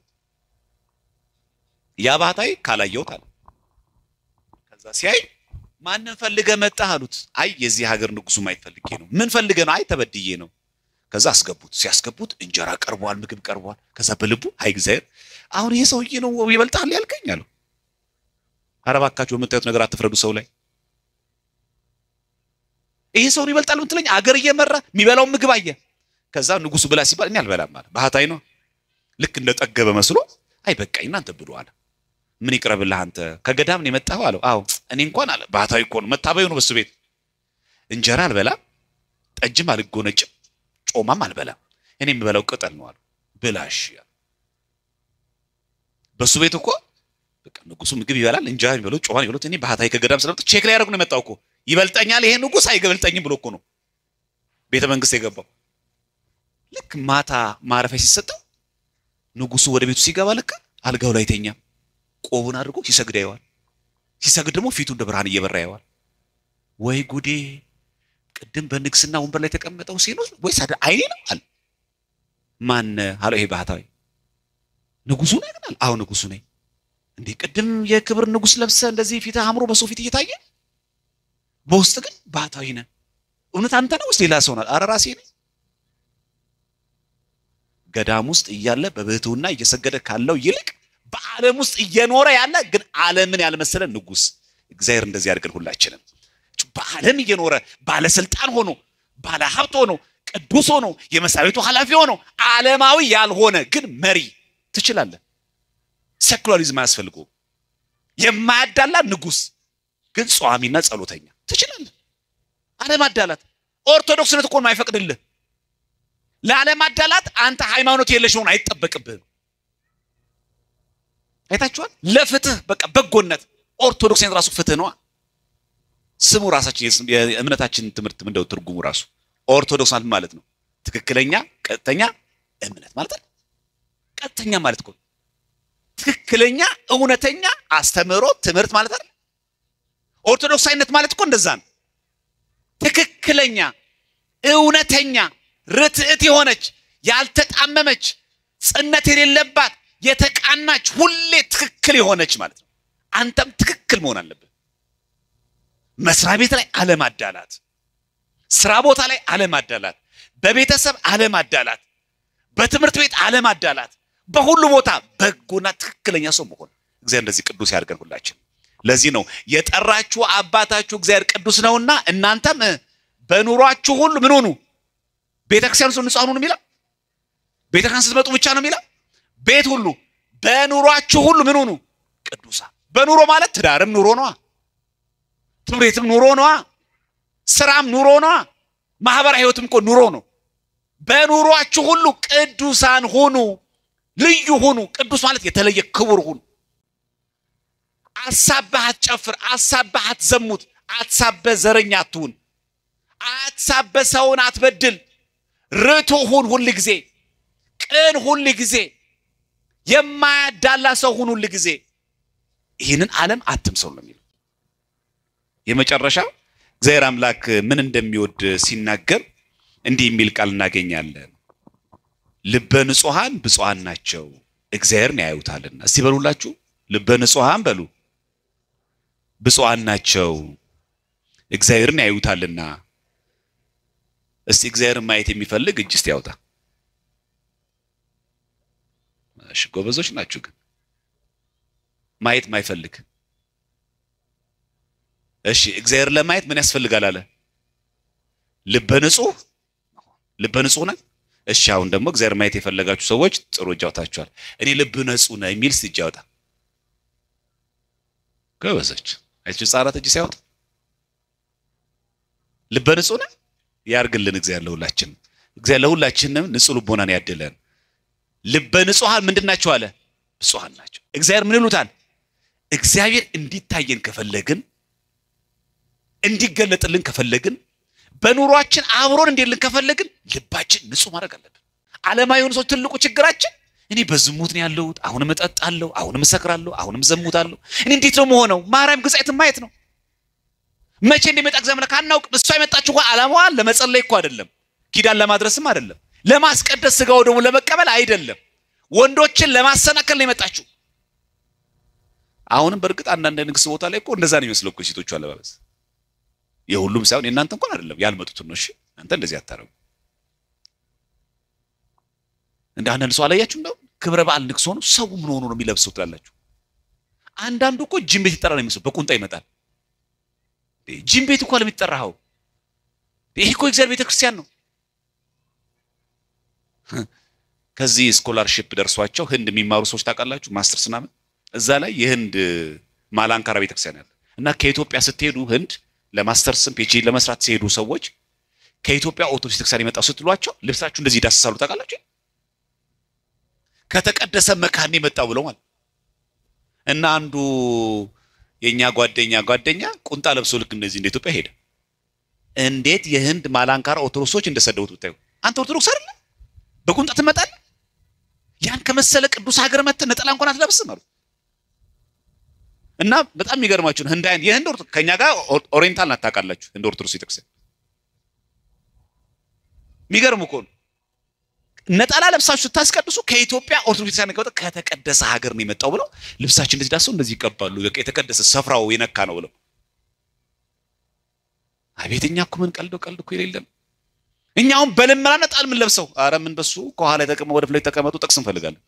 ያ ባህታዊ ካላየው ታለ ከዛ ሲያይ ማንን ፈልገ መጣህ አሉት አይ የዚህ ሀገር ንጉሱ ማይፈልጌ ነው ምን ፈልገ ነው አይ ተበድዬ ነው ከዛ አስገቡት ሲያስገቡት እንጀራ ቀርቧል ምግብ ቀርቧል ከዛ በልቡ አይ እግዚአብሔር አሁን ይሄ ሰውዬ ነው ይበልጣል ያልከኝ አለው አረባካችሁ የምታዩት ነገር አትፍረዱ ሰው ላይ ይሄ ሰው ይበልጣል እንትለኝ አገር እየመራ የሚበላው ምግብ አየ ከዛ ንጉሱ ብላ ሲባል እኔ አልበላም ማለት ባህታይ ነው ልክ እንደጠገበ መስሎ አይ በቃ እናንተ ብሉ አለ ምን ይቀርብልህ አንተ ከገዳም ነው የመጣው አለው አው እኔ እንኳን አለ ባህታይ እኮ ነው መታበዩ ነው በሱ ቤት እንጀራ አልበላም ጠጅም አልጎነጭም ጮማም አልበላም እኔ የምበላው ቅጠል ነው አለ ብላሽ በሱ ቤት እኮ በቃ ንጉሱ ምግብ ይበላል እንጀራ ይበሉ ጮማ ይበሉ እኔ ባህታይ ከገዳም ስለመጣ ቼክ ላይ ያደርጉ ነው የመጣው እኮ ይበልጣኛል ይሄ ንጉስ አይገበልጣኝም ብሎ እኮ ነው ቤተ መንግስት የገባው ልክ ማታ ማረፊያ ሲሰጠው ንጉሱ ወደ ቤቱ ሲገባ ልክ አልጋው ላይ ተኛ ቆቡን አድርጎ ሲሰግድ ያየዋል ሲሰግድ ደግሞ ፊቱ እንደ ብርሃን እየበራ ያየዋል ወይ ጉዴ ቅድም በንግስና ወንበር ላይ ተቀመጠው ሲኖር ወይስ አይኔ ነው አለ ማን አለ ይሄ ባህታዊ ንጉሱ ነው ይላል አው ንጉሱ ነኝ እንዴ ቅድም የክብር ንጉስ ለብሰ እንደዚህ ፊት አምሮ በሰው ፊት እየታየ በውስጥ ግን ባህታዊ ነህ እውነት አንተ ነው ወይስ ሌላ ሰው ነው አረ ራሴ ነኝ ገዳም ውስጥ እያለ በብህትውና እየሰገደ ካለው ይልቅ በዓለም ውስጥ እየኖረ ያለ ግን ዓለምን ያልመሰለ ንጉስ እግዚአብሔር እንደዚህ ያድርገን ሁላችንም በዓለም እየኖረ ባለ ስልጣን ሆኖ ባለ ሀብት ሆኖ ቅዱስ ሆኖ የመሳቤቱ ኃላፊ ሆኖ ዓለማዊ ያልሆነ ግን መሪ ትችላለህ ሴኩላሪዝም ያስፈልገው የማያዳላ ንጉስ ግን ጿሚና ጸሎተኛ ትችላለህ ዓለም አዳላት ኦርቶዶክስነት እኮ ማይፈቅድልህ ለዓለም አዳላት አንተ ሃይማኖት የለሽ ሆነ አይተበቅብህ አይታችኋል ለፍትህ በቃ በጎነት ኦርቶዶክስነት ራሱ ፍትህ ነው ስሙ ራሳችን የእምነታችን ትምህርት እንደው ትርጉሙ ራሱ ኦርቶዶክስ ማለት ነው ትክክለኛ ቀጥተኛ እምነት ማለት ነው ቀጥተኛ ማለት እኮ ትክክለኛ እውነተኛ አስተምሮ ትምህርት ማለት አይደል ኦርቶዶክሳዊነት ማለት እኮ እንደዛ ነው ትክክለኛ እውነተኛ ርትዕት የሆነች ያልተጣመመች ጽነት የሌለባት የተቃናች ሁሌ ትክክል የሆነች ማለት ነው አንተም ትክክል መሆን አለበት መስሪያ ቤት ላይ ዓለም አዳላት ስራ ቦታ ላይ ዓለም አዳላት በቤተሰብ ዓለም አዳላት በትምህርት ቤት ዓለም አዳላት በሁሉ ቦታ በጎና ትክክለኛ ሰው መሆን እግዚአብሔር እንደዚህ ቅዱስ ያድርገን ሁላችን ለዚህ ነው የጠራችሁ አባታችሁ እግዚአብሔር ቅዱስ ነውና እናንተም በኑሯችሁ ሁሉ ምን ሆኑ ቤተክርስቲያን ውስጥ ንጹህ ሁኑ የሚለው ቤተክርስቲያን ስትመጡ ብቻ ነው የሚለው ቤት ሁሉ በኑሯችሁ ሁሉ ምን ሆኑ ቅዱሳ በኑሮ ማለት ትዳርም ኑሮ ነው ትምሬትም ኑሮ ነው ስራም ኑሮ ነው ማህበራዊ ህይወትም እኮ ኑሮ ነው በኑሯችሁ ሁሉ ቅዱሳን ሁኑ ልዩ ሁኑ ቅዱስ ማለት የተለየ ክቡር ሁኑ አሳባህ ጨፍር አሳባህ ዘሙት አትሳበ ዘረኛ አትሁን አትሳበ ሰውን አትበድል ርቱ ሁን ሁሉ ጊዜ ቅን ሁሉ ጊዜ የማያዳላ ሰው ሁን ሁሉ ጊዜ ይሄንን ዓለም አትምሰው ነው የሚለው የመጨረሻው እግዚአብሔር አምላክ ምን እንደሚወድ ሲናገር እንዲህ የሚል ቃል እናገኛለን ልበ ንጹሃን ብፁዓን ናቸው እግዚአብሔርን ያዩታልና እስቲ በሉላችሁ ልበ ንጹሃን በሉ ብፁዓን ናቸው እግዚአብሔርን ያዩታልና እስቲ እግዚአብሔርን ማየት የሚፈልግ እጅ እስቲ ያውጣ እሺ ጎበዞች ናችሁ ግን ማየት ማይፈልግ እሺ እግዚአብሔር ለማየት ምን ያስፈልጋል አለ ልበ ንጹህ ነን እሺ አሁን ደግሞ እግዚአብሔር ማየት የፈለጋችሁ ሰዎች ጥሩ እጃውታችኋል እኔ ልብ ንጹህ ነኝ የሚል ሲጃውታ ጎበዞች አይቹ ጻራት እጅ ሲያወጣ ልበ ንጹህ ነን ያርግልን እግዚአብሔር ለሁላችን እግዚአብሔር ለሁላችንም ንጹህ ልቦናን ያድለን ልበ ንጹሃን ምንድናቸው አለ ብፁዓን ናቸው እግዚአብሔር ምን ይሉታል እግዚአብሔር እንዲታየን ከፈለግን እንዲገለጥልን ከፈለግን በኑሯችን አብሮን እንዲልን ከፈለግን ልባችን ንጹህ ማድረግ አለብን ዓለማዊውን ሰው ትልቁ ችግራችን እኔ በዝሙት ነው ያለው አሁንም እጠጣለሁ አሁንም እሰክራለሁ አሁንም ዘሙታለሁ እኔ እንዴት ነው መሆነው ማርያም ግጻይት ማየት ነው መቼ እንደመጣ እግዚአብሔር ካናውቅ እሷ የመጣችው እንኳን ዓላማዋን ለመጸለይ እኮ አይደለም ኪዳን ለማድረስም አይደለም ለማስቀደስ ስጋው ደግሞ ለመቀበል አይደለም ወንዶችን ለማሰናከል ነው የመጣችው አሁንም በርግጥ አንዳንድ ንግስ ቦታ ላይ እኮ እንደዛ ነው የሚመስለው እኮ ሴቶቹ አለባበስ የሁሉም ሳይሆን እናንተ እንኳን አይደለም ያልመጡት ነው። እሺ አንተ እንደዚህ አታረጉ። እንደ አንዳንድ ሰው አላያችሁ ነው ክብረ በዓል ንግስ ሆኖ ሰው ምን ሆኖ ነው የሚለብሰው ትላላችሁ። አንዳንዱ እኮ ጂም ቤት ይጠራ ነው የሚመስለው በቁንጣ ይመጣል። ጂም ቤት እኮ ለሚጠራው ይሄ እኮ እግዚአብሔር ቤተክርስቲያን ነው። ከዚህ ስኮላርሺፕ ደርሷቸው ህንድ የሚማሩ ሰዎች ታውቃላችሁ ማስተርስ ምናምን እዛ ላይ የህንድ ማላንካራ ቤተክርስቲያን ያለ እና ከኢትዮጵያ ስትሄዱ ህንድ ለማስተርስም ፒኤችዲ ለመስራት ሲሄዱ ሰዎች ከኢትዮጵያ ኦርቶዶክስ ቤተክርስቲያን የመጣው ስትሏቸው ልብሳችሁ እንደዚህ ዳስሳሉ ታውቃላችሁ። ከተቀደሰ መካን የመጣው ብለው ማለት እና አንዱ የኛ ጓደኛ ቁንጣ ለብሶ ልክ እንደዚህ እንደ ኢትዮጵያ ሄደ። እንዴት የህንድ ማላንካራ ኦርቶዶክሶች እንደሰደውት ብታዩ አንተ ኦርቶዶክስ አይደል በቁንጣ ትመጣለህ? ያን ከመሰለ ቅዱስ ሀገር መጥተህ ነጠላ እንኳን አትለብስም አሉ። እና በጣም የሚገርማችሁ ህንዳን የህንድ ኦርቶዶክስ ከኛ ጋር ኦሪየንታል ናታቃላችሁ ህንድ ኦርቶዶክስ ቤተክርስቲያን የሚገርም እኮ ነው። ነጠላ ለብሳችሁ ስታስቀድሱ ከኢትዮጵያ ኦርቶዶክስ ቤተክርስቲያን ከወጣ ከተቀደሰ ሀገር ነው የመጣው ብለው ልብሳችን እንደዚህ ዳሰው እንደዚህ ይቀባሉ። በቃ የተቀደሰ ሰፍራው የነካ ነው ብለው አቤተኛ እኮ ምን ቀልዶ እኮ የሌለም። እኛውን በልመና ነጣል ምን ለብሰው አረ ምን በሱ ከኋላ ተቀመጡ ወደ ፍላይ ተቀመጡ ጥቅስ እንፈልጋለን።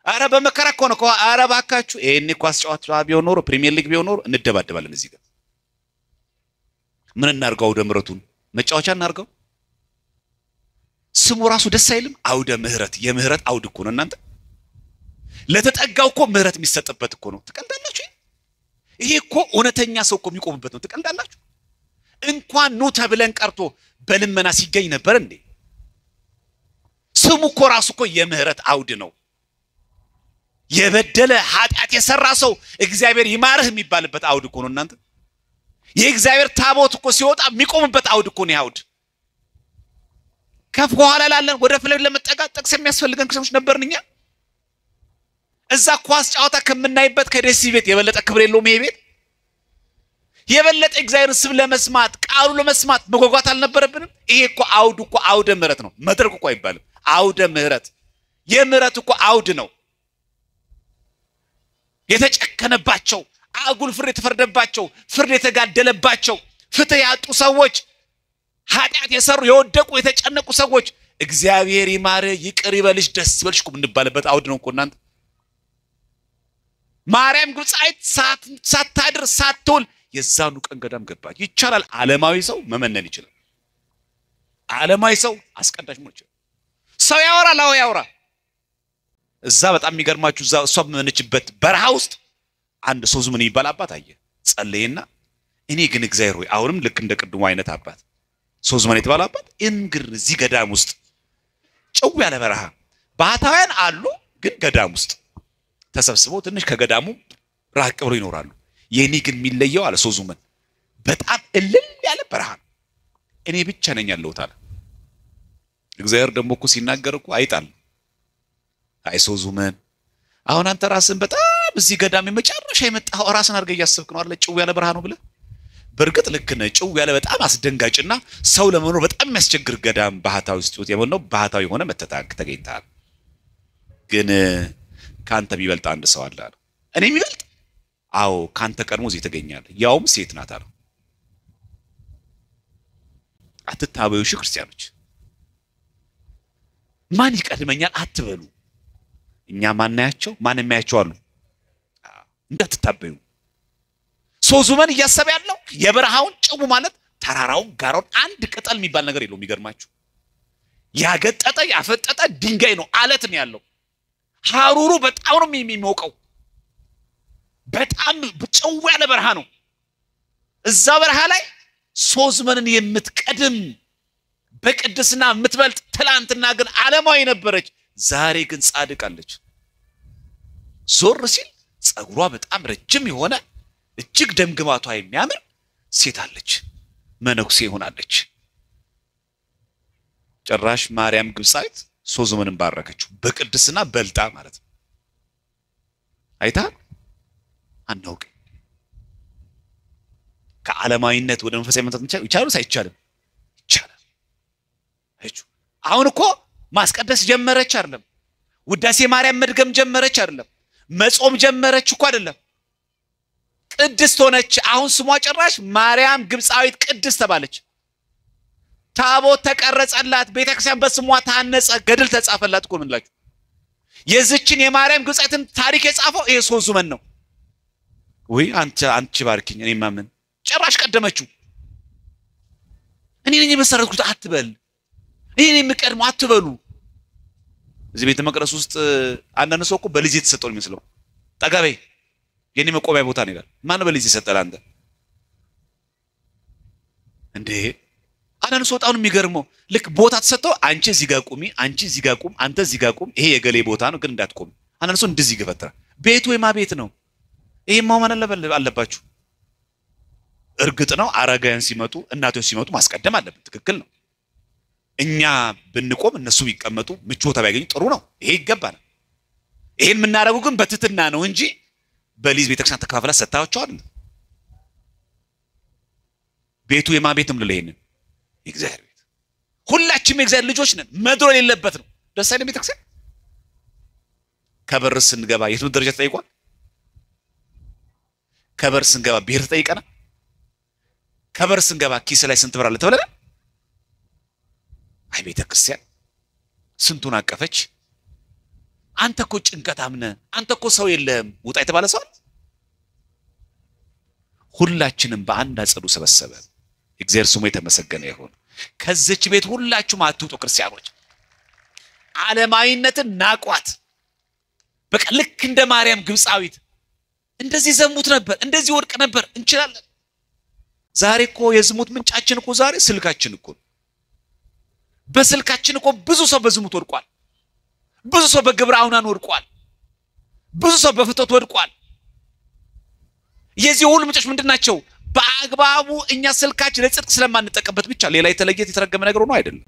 አረ በመከራ እኮ ነው አረ ባካችሁ ይሄኔ ኳስ ጨዋታ ቢሆን ኖሮ ፕሪሚየር ሊግ ቢሆን ኖሮ እንደባደባለን። እዚህ ጋር ምን እናርጋው? ደምረቱን መጫወቻ እናርጋው። ስሙ ራሱ ደስ አይልም። አውደ ምህረት የምህረት አውድ እኮ ነው እናንተ ለተጠጋው እኮ ምህረት የሚሰጥበት እኮ ነው። ትቀልዳላችሁ። ይሄ እኮ እውነተኛ ሰው እኮ የሚቆምበት ነው። ትቀልዳላችሁ። እንኳን ኑ ተብለን ቀርቶ በልመና ሲገኝ ነበር እንዴ? ስሙ እኮ ራሱ እኮ የምህረት አውድ ነው። የበደለ ኃጢአት የሰራ ሰው እግዚአብሔር ይማርህ የሚባልበት አውድ እኮ ነው እናንተ። የእግዚአብሔር ታቦት እኮ ሲወጣ የሚቆምበት አውድ እኮ ነው ያውድ። ከፍ በኋላ ላለን ወደ ፍለግ ለመጠጋት ጥቅስ የሚያስፈልገን ክርስቲያኖች ነበርንኛ። እዛ ኳስ ጨዋታ ከምናይበት ከደስ ቤት የበለጠ ክብር የለውም። ይሄ ቤት የበለጠ እግዚአብሔር ስም ለመስማት ቃሉ ለመስማት መጓጓት አልነበረብንም? ይሄ እኮ አውድ እኮ አውደ ምህረት ነው። መድረክ እኮ አይባልም አውደ ምህረት። የምህረት እኮ አውድ ነው። የተጨከነባቸው አጉል ፍርድ የተፈረደባቸው ፍርድ የተጋደለባቸው ፍትህ ያጡ ሰዎች ኃጢአት የሰሩ የወደቁ የተጨነቁ ሰዎች እግዚአብሔር ይማር ይቅር ይበልሽ ደስ ይበልሽ እኮ እንባልበት አውድ ነው እኮ እናንተ። ማርያም ግብጻይት ሳታድር ሳትውል የዛኑ ቀን ገዳም ገባች። ይቻላል። ዓለማዊ ሰው መመነን ይችላል። ዓለማዊ ሰው አስቀዳሽ መሆን ይችላል። ሰው ያወራል። አዎ ያወራ። እዛ በጣም የሚገርማችሁ እዛ እሷ በመነችበት በረሃ ውስጥ አንድ ሰው ምን ይባል አባት አየ። ጸለየና እኔ ግን እግዚአብሔር ሆይ አሁንም ልክ እንደ ቅድሙ አይነት አባት ሰው ምን ይባል አባት እንግር እዚህ ገዳም ውስጥ ጨው ያለ በረሃ ባህታውያን አሉ፣ ግን ገዳም ውስጥ ተሰብስበው ትንሽ ከገዳሙ ራቅ ብለው ይኖራሉ። የኔ ግን የሚለየው አለ ሰው ምን በጣም እልል ያለ በረሃ እኔ ብቻ ነኝ ያለሁት አለ። እግዚአብሔር ደግሞ እኮ ሲናገር እኮ አይጣል አይሶዙ ምን አሁን አንተ ራስን በጣም እዚህ ገዳም የመጨረሻ የመጣው ራስን አድርገህ እያሰብክ ነው አይደል? ጭው ያለ በረሃ ነው ብለህ በርግጥ ልክ ነህ። ጭው ያለ በጣም አስደንጋጭና ሰው ለመኖር በጣም የሚያስቸግር ገዳም ባህታዊ ውስጥ የሆነው ባህታዊ ሆነ መተታክ ተገኝታል። ግን ካንተ ቢበልጥ አንድ ሰው አለ አለ። እኔ የሚበልጥ አዎ ካንተ ቀድሞ እዚህ ተገኛለ፣ ያውም ሴት ናት አለ። አትታበዩ ክርስቲያኖች፣ ማን ይቀድመኛል አትበሉ። እኛ ማናያቸው ማን የሚያያቸው አሉ። እንዳትታበዩ። ሶዙመን እያሰበ ያለው የበረሃውን ጭው ማለት ተራራውን ጋራውን አንድ ቅጠል የሚባል ነገር የለው። የሚገርማችሁ ያገጠጠ ያፈጠጠ ድንጋይ ነው፣ አለት ነው ያለው። ሐሩሩ በጣም ነው የሚሞቀው። በጣም ጭው ያለ በረሃ ነው። እዛ በረሃ ላይ ሶዙመንን የምትቀድም በቅድስና የምትበልጥ ትላንትና ግን ዓለማዊ ነበረች፣ ዛሬ ግን ጻድቅ አለች። ዞር ሲል ጸጉሯ በጣም ረጅም የሆነ እጅግ ደምግባቷ የሚያምር ሴት አለች፣ መነኩሴ ሆናለች። ጭራሽ ማርያም ግብጻይት ሶዙመንን ባረከችው በቅድስና በልጣ ማለት ነው። አይታ አናውቅ ከዓለማዊነት ወደ መንፈሳዊ መምጣት ይቻላል ሳይቻልም ይቻላል። አሁን እኮ ማስቀደስ ጀመረች አይደለም? ውዳሴ ማርያም መድገም ጀመረች አይደለም? መጾም ጀመረች እኮ አይደለም? ቅድስት ሆነች አሁን ስሟ ጭራሽ ማርያም ግብፃዊት ቅድስት ተባለች ታቦት ተቀረጸላት ቤተክርስቲያን በስሟ ታነጸ ገድል ተጻፈላት እኮ ምንላችሁ የዚችን የማርያም ግብፃዊትን ታሪክ የጻፈው ይሄ ሶዙመን ነው ወይ አንቺ ባርኪኝ እኔ ማምን ጭራሽ ቀደመችው እኔ ነኝ መሰረትኩት አትበል እኔ ነኝ የምቀድመው አትበሉ እዚህ ቤተ መቅደስ ውስጥ አንዳንድ ሰው እኮ በልጅ የተሰጠው የሚመስለው ጠጋቤ የኔ መቆሚያ ቦታ ነው ይላል ማን በልጅ ይሰጣል አንተ እንዴ አንዳንድ ሰው ጣውን የሚገርመው ልክ ቦታ ተሰጠው አንቺ እዚህ ጋር ቁሚ አንቺ እዚህ ጋር ቁም አንተ እዚህ ጋር ቁም ይሄ የገሌ ቦታ ነው ግን እንዳትቆም አንዳንድ ሰው እንደዚህ ይገፈትራ ቤቱ የማ ቤት ነው ይሄ ማማን አለባችሁ እርግጥ ነው አረጋያን ሲመጡ እናቶች ሲመጡ ማስቀደም አለበት ትክክል ነው እኛ ብንቆም እነሱ ቢቀመጡ ምቾታ ቢያገኙ ጥሩ ነው ይሄ ይገባናል ይሄን ምናረጉ ግን በትትና ነው እንጂ በሊዝ ቤተክርስቲያን ተካፈላ ሰጣቸው አይደል ቤቱ የማ ቤትም ለለይነ እግዚአብሔር ቤት ሁላችንም እግዚአብሔር ልጆች ነን መድሮ የሌለበት ነው ደስ አይደል ቤተክርስቲያን ከበር ስንገባ የቱ ደረጃ ተጠይቋል ከበር ስንገባ ብሄር ተጠይቀና ከበር ስንገባ ኪስ ላይ ስንት ብር አለ ተብለና አይ ቤተክርስቲያን ስንቱን አቀፈች አንተ እኮ ጭንቀታምነ አንተ እኮ ሰው የለም ውጣ የተባለ ሰው ሁላችንም በአንድ አጸዱ ሰበሰበ እግዚአብሔር ስሙ የተመሰገነ ይሁን ከዚች ቤት ሁላችሁም አትውጡ ክርስቲያኖች ዓለማዊነትን ናቋት በቃ ልክ እንደ ማርያም ግብፃዊት እንደዚህ ዘሙት ነበር እንደዚህ ወድቀ ነበር እንችላለን ዛሬ እኮ የዝሙት ምንጫችን እኮ ዛሬ ስልካችን እኮ በስልካችን እኮ ብዙ ሰው በዝሙት ወድቋል ብዙ ሰው በግብረ አውናን ወድቋል ብዙ ሰው በፍቶት ወድቋል የዚህ ሁሉ ምንጮች ምንድናቸው በአግባቡ እኛ ስልካችን ለጽድቅ ስለማንጠቀምበት ብቻ ሌላ የተረገመ ነገር ነው አይደለም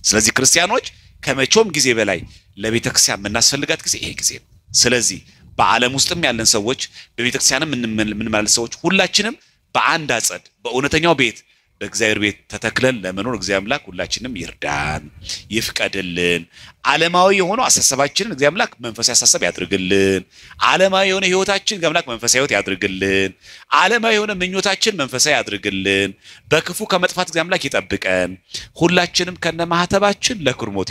ስለዚህ ክርስቲያኖች ከመቼውም ጊዜ በላይ ለቤተክርስቲያን ምናስፈልጋት ጊዜ ይሄ ጊዜ ነው ስለዚህ በዓለም ውስጥም ያለን ሰዎች በቤተክርስቲያንም ምን ማለት ሰዎች ሁላችንም በአንድ አጸድ በእውነተኛው ቤት በእግዚአብሔር ቤት ተተክለን ለመኖር እግዚአብሔር አምላክ ሁላችንም ይርዳን ይፍቀድልን ዓለማዊ የሆነው አሳሰባችንን እግዚአብሔር አምላክ መንፈሳዊ አሳሰብ ያድርግልን ዓለማዊ የሆነ ህይወታችን እግዚአብሔር አምላክ መንፈሳዊ ህይወት ያድርግልን ዓለማዊ የሆነ ምኞታችን መንፈሳዊ ያድርግልን በክፉ ከመጥፋት እግዚአብሔር አምላክ ይጠብቀን ሁላችንም ከነማህተባችን ለክርሞት